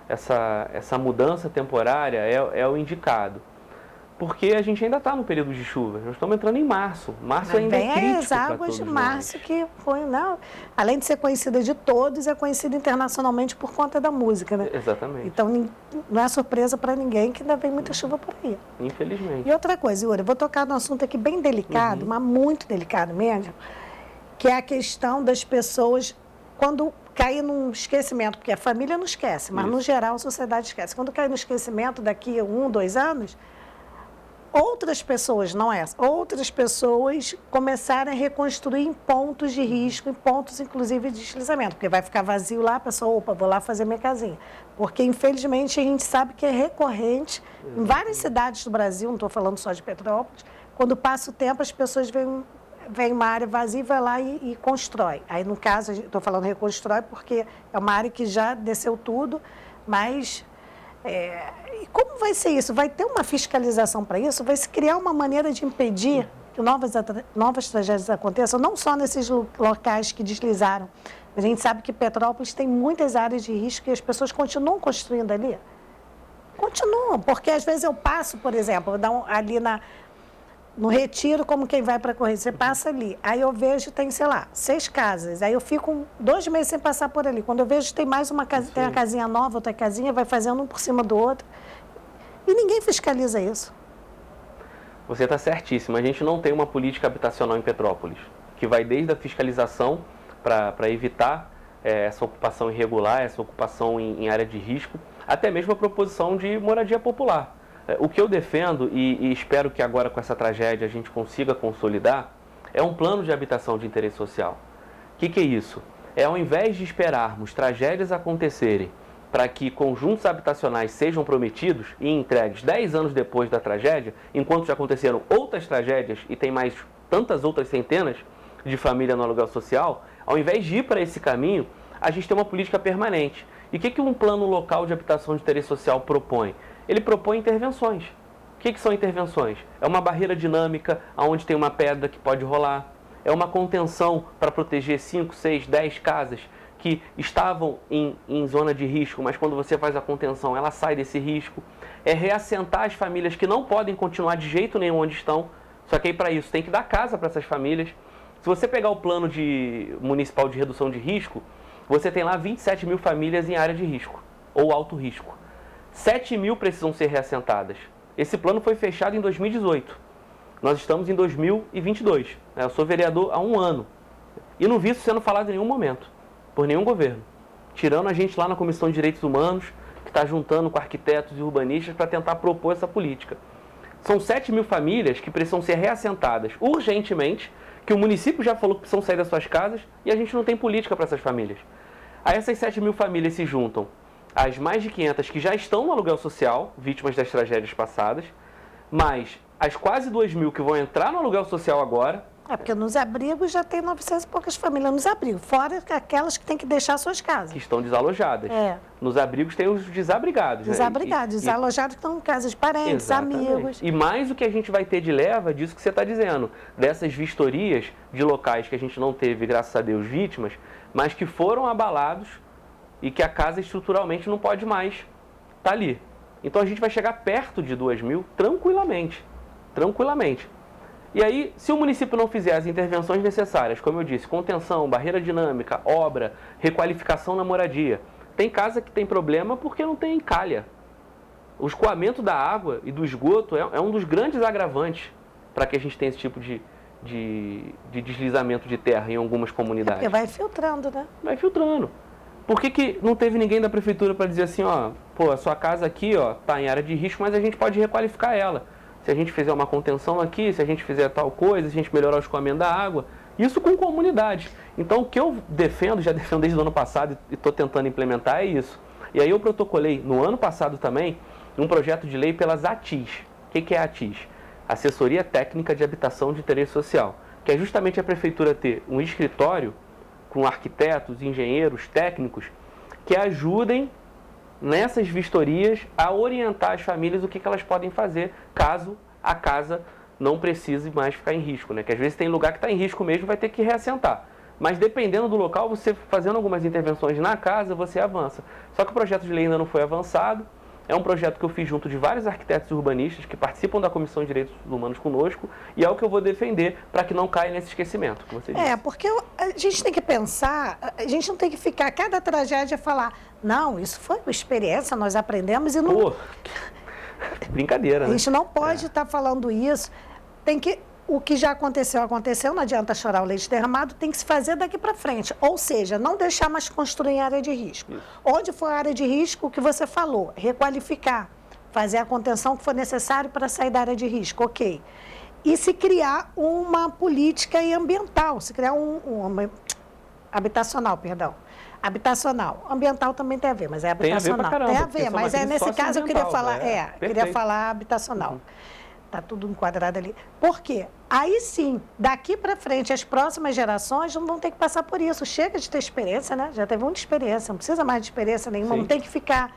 essa mudança temporária, é o indicado. Porque a gente ainda está no período de chuva, nós estamos entrando em março. Março ainda é crítico
as
para
águas
todos
de
nós.
março, que foi, né? Além de ser conhecida de todos, é conhecida internacionalmente por conta da música, né?
Exatamente,
Então, não é surpresa para ninguém que ainda vem muita chuva por aí.
infelizmente.
E outra coisa, Yuri, eu vou tocar num assunto aqui bem delicado, mas muito delicado mesmo, que é a questão das pessoas, quando cair num esquecimento, porque a família não esquece, mas no geral a sociedade esquece. Quando cair no esquecimento daqui a 1, 2 anos, outras pessoas, não essa, outras pessoas começarem a reconstruir em pontos de risco, em pontos inclusive de deslizamento, porque vai ficar vazio lá, a pessoa, opa, vou lá fazer minha casinha. Porque infelizmente a gente sabe que é recorrente em várias cidades do Brasil, não estou falando só de Petrópolis, quando passa o tempo as pessoas vem uma área vazia e vai lá e constrói. Aí, no caso, estou falando reconstrói porque é uma área que já desceu tudo, mas e como vai ser isso? Vai ter uma fiscalização para isso? Vai se criar uma maneira de impedir que novas tragédias aconteçam, não só nesses locais que deslizaram. A gente sabe que Petrópolis tem muitas áreas de risco e as pessoas continuam construindo ali. Continuam, porque às vezes eu passo, por exemplo, ali no Retiro, como quem vai para correr, você passa ali, aí eu vejo, tem, sei lá, 6 casas, aí eu fico 2 meses sem passar por ali. Quando eu vejo, tem mais uma casa, tem uma casinha nova, outra casinha, vai fazendo um por cima do outro. E ninguém fiscaliza isso.
Você está certíssimo. A gente não tem uma política habitacional em Petrópolis, que vai desde a fiscalização para evitar essa ocupação irregular, essa ocupação em área de risco, até mesmo a proposição de moradia popular. O que eu defendo, e espero que agora com essa tragédia a gente consiga consolidar, é um plano de habitação de interesse social. O que é isso? É ao invés de esperarmos tragédias acontecerem para que conjuntos habitacionais sejam prometidos e entregues 10 anos depois da tragédia, enquanto já aconteceram outras tragédias e tem mais tantas outras centenas de famílias no aluguel social, ao invés de ir para esse caminho, a gente tem uma política permanente. E o que um plano local de habitação de interesse social propõe? Ele propõe intervenções. O que são intervenções? É uma barreira dinâmica, onde tem uma pedra que pode rolar. É uma contenção para proteger 5, 6, 10 casas que estavam em zona de risco, mas quando você faz a contenção, ela sai desse risco. É reassentar as famílias que não podem continuar de jeito nenhum onde estão. Só que aí, para isso, tem que dar casa para essas famílias. Se você pegar o plano municipal de redução de risco, você tem lá 27 mil famílias em área de risco, ou alto risco. 7 mil precisam ser reassentadas. Esse plano foi fechado em 2018. Nós estamos em 2022. Eu sou vereador há 1 ano. E não vi isso sendo falado em nenhum momento, por nenhum governo. Tirando a gente lá na Comissão de Direitos Humanos, que está juntando com arquitetos e urbanistas para tentar propor essa política. São 7 mil famílias que precisam ser reassentadas urgentemente, que o município já falou que precisam sair das suas casas e a gente não tem política para essas famílias. Aí essas 7 mil famílias se juntam as mais de 500 que já estão no aluguel social, vítimas das tragédias passadas, mais as quase 2 mil que vão entrar no aluguel social agora.
Porque nos abrigos já tem 900 e poucas famílias nos abrigos, fora aquelas que têm que deixar suas casas.
Que estão desalojadas. Nos abrigos tem os desabrigados.
Desalojados, desalojados que estão em casas de parentes, amigos.
E mais o que a gente vai ter de leva disso que você está dizendo, dessas vistorias de locais que a gente não teve, graças a Deus, vítimas, mas que foram abalados e que a casa estruturalmente não pode mais estar ali. Então a gente vai chegar perto de 2 mil tranquilamente. E aí, se o município não fizer as intervenções necessárias, como eu disse, contenção, barreira dinâmica, obra, requalificação na moradia, tem casa que tem problema porque não tem calha. O escoamento da água e do esgoto é um dos grandes agravantes para que a gente tenha esse tipo de deslizamento de terra em algumas comunidades.
Porque vai filtrando, né?
Vai filtrando. Por que não teve ninguém da prefeitura para dizer assim, ó, pô, a sua casa aqui, ó, tá em área de risco, mas a gente pode requalificar ela. Se a gente fizer uma contenção aqui, se a gente fizer tal coisa, se a gente melhorar o escoamento da água, isso com comunidade. Então, o que eu defendo, já defendo desde o ano passado e estou tentando implementar é isso. E aí eu protocolei, no ano passado também, um projeto de lei pelas ATIs. O que é a ATIs? Assessoria Técnica de Habitação de Interesse Social, que é justamente a prefeitura ter um escritório com arquitetos, engenheiros, técnicos, que ajudem nessas vistorias a orientar as famílias o que elas podem fazer caso a casa não precise mais ficar em risco, né? Que às vezes tem lugar que está em risco mesmo, vai ter que reassentar. Mas dependendo do local, você fazendo algumas intervenções na casa, você avança. Só que o projeto de lei ainda não foi avançado. É um projeto que eu fiz junto de vários arquitetos urbanistas que participam da Comissão de Direitos Humanos conosco e é o que eu vou defender para que não caia nesse esquecimento, que você disse.
Porque a gente tem que pensar, a gente não tem que ficar cada tragédia falar, não, isso foi uma experiência, nós aprendemos e não...
Pô, brincadeira, né?
A gente não pode estar falando isso, tem que... O que já aconteceu, aconteceu, não adianta chorar o leite derramado, tem que se fazer daqui para frente. Ou seja, não deixar mais construir em área de risco.
Isso.
Onde for área de risco, o que você falou, requalificar, fazer a contenção que for necessário para sair da área de risco, ok. E se criar uma política ambiental, se criar habitacional, perdão. Habitacional. Ambiental também tem a ver, mas é habitacional.
Tem a ver,
mas nesse caso eu queria falar, queria falar habitacional.
Uhum.
Está tudo enquadrado ali. Por quê? Aí sim, daqui para frente, as próximas gerações não vão ter que passar por isso. Chega de ter experiência, né? Já teve muita experiência, não precisa mais de experiência nenhuma. Sim. Não tem que ficar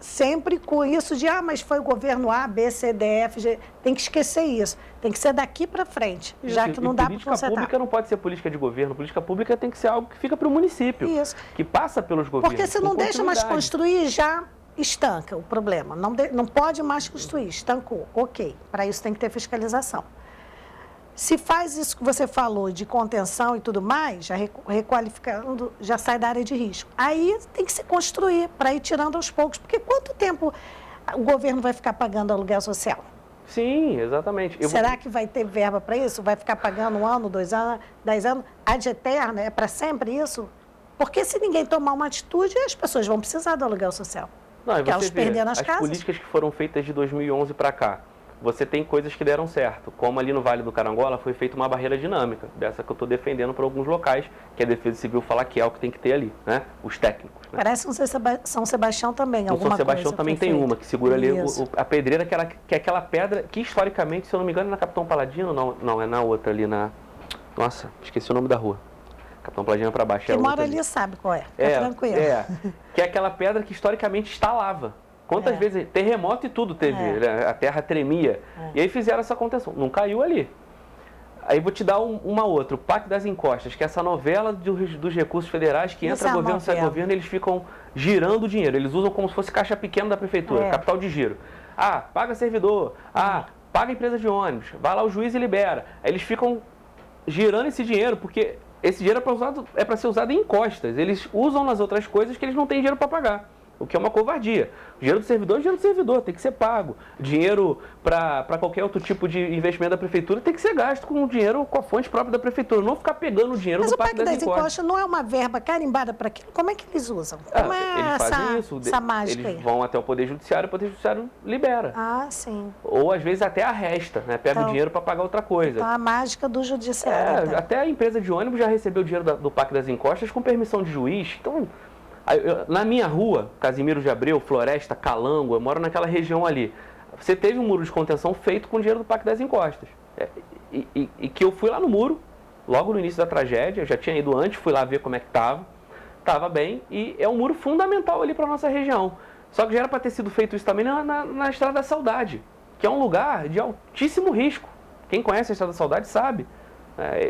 sempre com isso de, mas foi o governo A, B, C, D, F, G. Tem que esquecer isso. Tem que ser daqui para frente, já que não dá para consertar.
Política pública não pode ser política de governo. Política pública tem que ser algo que fica para o município.
Isso.
Que passa pelos governos.
Porque se não deixa mais construir, já... estanca o problema, não pode mais construir, estancou, ok, para isso tem que ter fiscalização. Se faz isso que você falou de contenção e tudo mais, já requalificando, já sai da área de risco. Aí tem que se construir para ir tirando aos poucos, porque quanto tempo o governo vai ficar pagando aluguel social?
Sim, exatamente.
Será que vai ter verba para isso? Vai ficar pagando 1 ano, 2 anos, 10 anos? Ad eterna, é para sempre isso? Porque se ninguém tomar uma atitude, as pessoas vão precisar do aluguel social.
Não,
que elas perderam as casas.
As políticas que foram feitas de 2011 para cá, você tem coisas que deram certo, como ali no Vale do Carangola foi feita uma barreira dinâmica, dessa que eu estou defendendo para alguns locais, que a Defesa Civil fala que é o que tem que ter ali, né? Os técnicos. Né?
Parece que São Sebastião também, alguma
São Sebastião
coisa
também tem
feita.
uma, que segura ali a pedreira, que é aquela pedra que historicamente, se eu não me engano, é na Capitão Paladino, não, é na outra ali na... Nossa, esqueci o nome da rua. Capitão Paladino para baixo.
Quem mora ali sabe qual é, fica tranquilo.
Que é aquela pedra que historicamente está lava. Quantas vezes, terremoto e tudo teve, a terra tremia, e aí fizeram essa contenção, não caiu ali. Aí vou te dar uma outra, o Pacto das Encostas, que é essa novela dos recursos federais, que entra governo, sai governo, eles ficam girando o dinheiro, eles usam como se fosse caixa pequena da prefeitura, capital de giro. Paga servidor, paga empresa de ônibus, vai lá o juiz e libera. Aí eles ficam girando esse dinheiro, porque esse dinheiro é para ser usado em encostas, eles usam nas outras coisas que eles não têm dinheiro para pagar. O que é uma covardia. O dinheiro do servidor é dinheiro do servidor, tem que ser pago. Dinheiro para qualquer outro tipo de investimento da prefeitura tem que ser gasto com o dinheiro, com a fonte própria da prefeitura, não ficar pegando o dinheiro do Pacto das Encostas.
Não é uma verba carimbada para aquilo? Como é que eles usam? Como
eles fazem isso,
essa mágica
eles vão até o Poder Judiciário, o Poder Judiciário libera.
Sim.
Ou às vezes até arresta, né? Pega o dinheiro para pagar outra coisa.
Então a mágica do Judiciário. Então.
Até a empresa de ônibus já recebeu o dinheiro do Pacto das Encostas com permissão de juiz. Então... na minha rua, Casimiro de Abreu, Floresta, Calango, eu moro naquela região ali. Você teve um muro de contenção feito com dinheiro do Pacto das Encostas. E que eu fui lá no muro, logo no início da tragédia, eu já tinha ido antes, fui lá ver como é que estava. Estava bem, e é um muro fundamental ali para a nossa região. Só que já era para ter sido feito isso também na Estrada da Saudade, que é um lugar de altíssimo risco. Quem conhece a Estrada da Saudade sabe.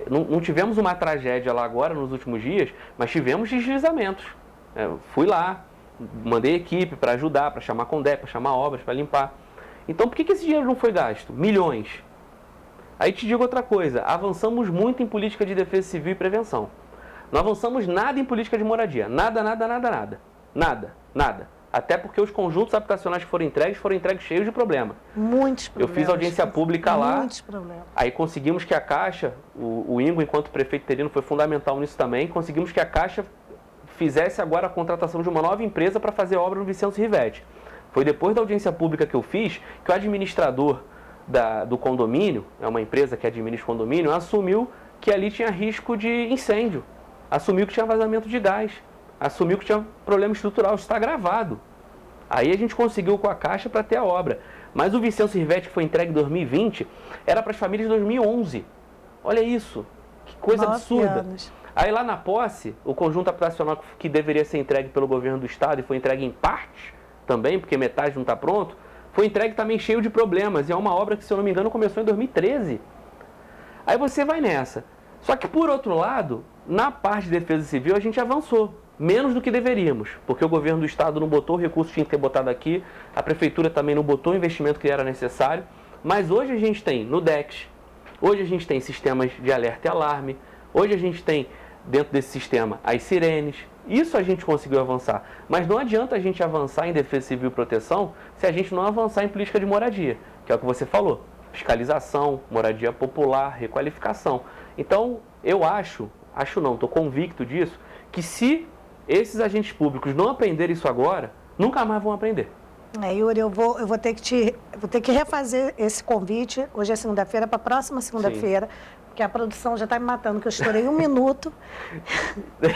Não tivemos uma tragédia lá agora, nos últimos dias, mas tivemos deslizamentos. Fui lá, mandei equipe para ajudar, para chamar Condé, para chamar obras, para limpar. Então, por que esse dinheiro não foi gasto? Milhões. Aí te digo outra coisa, avançamos muito em política de defesa civil e prevenção. Não avançamos nada em política de moradia. Nada. Até porque os conjuntos habitacionais que foram entregues cheios de problema.
Muitos problemas.
Eu fiz audiência pública lá.
Muitos problemas.
Aí conseguimos que a Caixa, o Ingo, enquanto prefeito interino, foi fundamental nisso também, conseguimos que a Caixa fizesse agora a contratação de uma nova empresa para fazer obra no Vicente Rivetti. Foi depois da audiência pública que eu fiz que o administrador do condomínio, é uma empresa que administra o condomínio, assumiu que ali tinha risco de incêndio, assumiu que tinha vazamento de gás, assumiu que tinha problema estrutural, isso está gravado. Aí a gente conseguiu com a Caixa para ter a obra. Mas o Vicente Rivetti, que foi entregue em 2020, era para as famílias de 2011. Olha isso, que coisa absurda.
Anos.
Aí lá na posse, o conjunto habitacional que deveria ser entregue pelo governo do estado e foi entregue em parte também, porque metade não está pronto, foi entregue também cheio de problemas. E é uma obra que, se eu não me engano, começou em 2013. Aí você vai nessa. Só que, por outro lado, na parte de defesa civil, a gente avançou. Menos do que deveríamos, porque o governo do estado não botou o recurso que tinha que ter botado aqui, a prefeitura também não botou o investimento que era necessário. Mas hoje a gente tem no DEX, hoje a gente tem sistemas de alerta e alarme, hoje a gente tem, dentro desse sistema, as sirenes. Isso a gente conseguiu avançar. Mas não adianta a gente avançar em defesa civil e proteção se a gente não avançar em política de moradia, que é o que você falou. Fiscalização, moradia popular, requalificação. Então, eu estou convicto disso, que se esses agentes públicos não aprenderem isso agora, nunca mais vão aprender.
Yuri, eu vou ter que refazer esse convite, hoje é segunda-feira, para a próxima segunda-feira, porque a produção já está me matando, que eu estourei 1 minuto.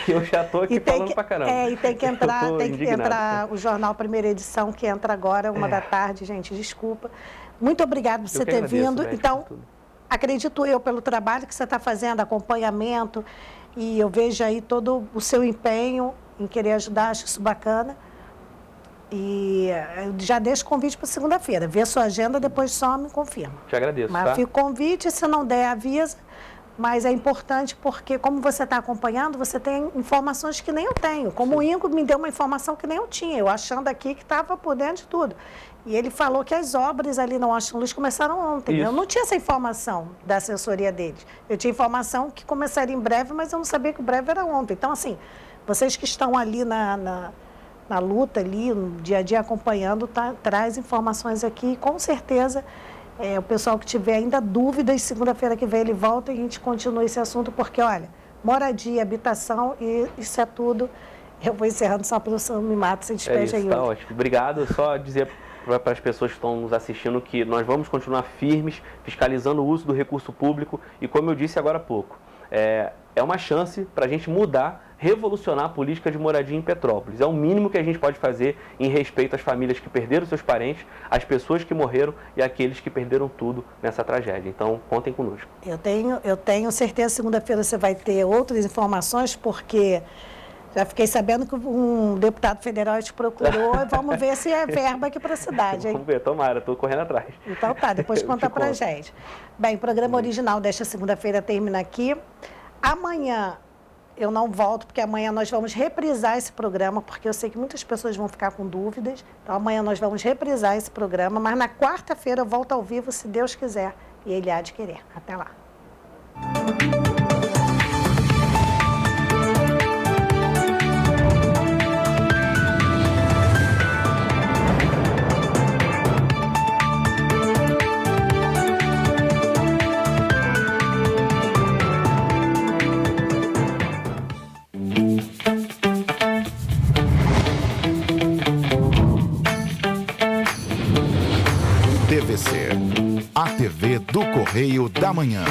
Eu já estou aqui falando pra caramba.
E tem que entrar o jornal Primeira Edição, que entra agora, 1h da tarde, gente, desculpa. Muito obrigado por você ter vindo. Então, acredito eu, pelo trabalho que você está fazendo, acompanhamento, e eu vejo aí todo o seu empenho em querer ajudar, acho isso bacana. E eu já deixo o convite para segunda-feira. Vê a sua agenda, depois só me confirma.
Te agradeço,
Mas fica o convite, se não der, avisa. Mas é importante porque, como você está acompanhando, você tem informações que nem eu tenho. Como o Inco me deu uma informação que nem eu tinha, eu achando aqui que estava por dentro de tudo. E ele falou que as obras ali na Washington Luiz começaram ontem. Isso. Eu não tinha essa informação da assessoria deles. Eu tinha informação que começaria em breve, mas eu não sabia que o breve era ontem. Então, assim, vocês que estão ali na luta, ali, no dia a dia acompanhando, traz informações aqui. Com certeza, o pessoal que tiver ainda dúvidas, segunda-feira que vem ele volta e a gente continua esse assunto, porque, olha, moradia, habitação, e isso é tudo. Eu vou encerrando, só para o me mata, se despede aí.
Tá ótimo. Obrigado. Só dizer para as pessoas que estão nos assistindo que nós vamos continuar firmes, fiscalizando o uso do recurso público e, como eu disse agora há pouco, é uma chance para a gente mudar, revolucionar a política de moradia em Petrópolis. É o mínimo que a gente pode fazer em respeito às famílias que perderam seus parentes, às pessoas que morreram e àqueles que perderam tudo nessa tragédia. Então, contem conosco. Eu tenho certeza que segunda-feira você vai ter outras informações, porque já fiquei sabendo que um deputado federal te procurou e vamos ver se é verba aqui para a cidade, hein? Vamos ver, tomara, estou correndo atrás.
Então tá, depois conta pra gente. Bem, o programa original desta segunda-feira termina aqui. Amanhã eu não volto, porque amanhã nós vamos reprisar esse programa, porque eu sei que muitas pessoas vão ficar com dúvidas. Então amanhã nós vamos reprisar esse programa, mas na quarta-feira eu volto ao vivo, se Deus quiser, e Ele há de querer. Até lá.
TVC, a TV do Correio da Manhã.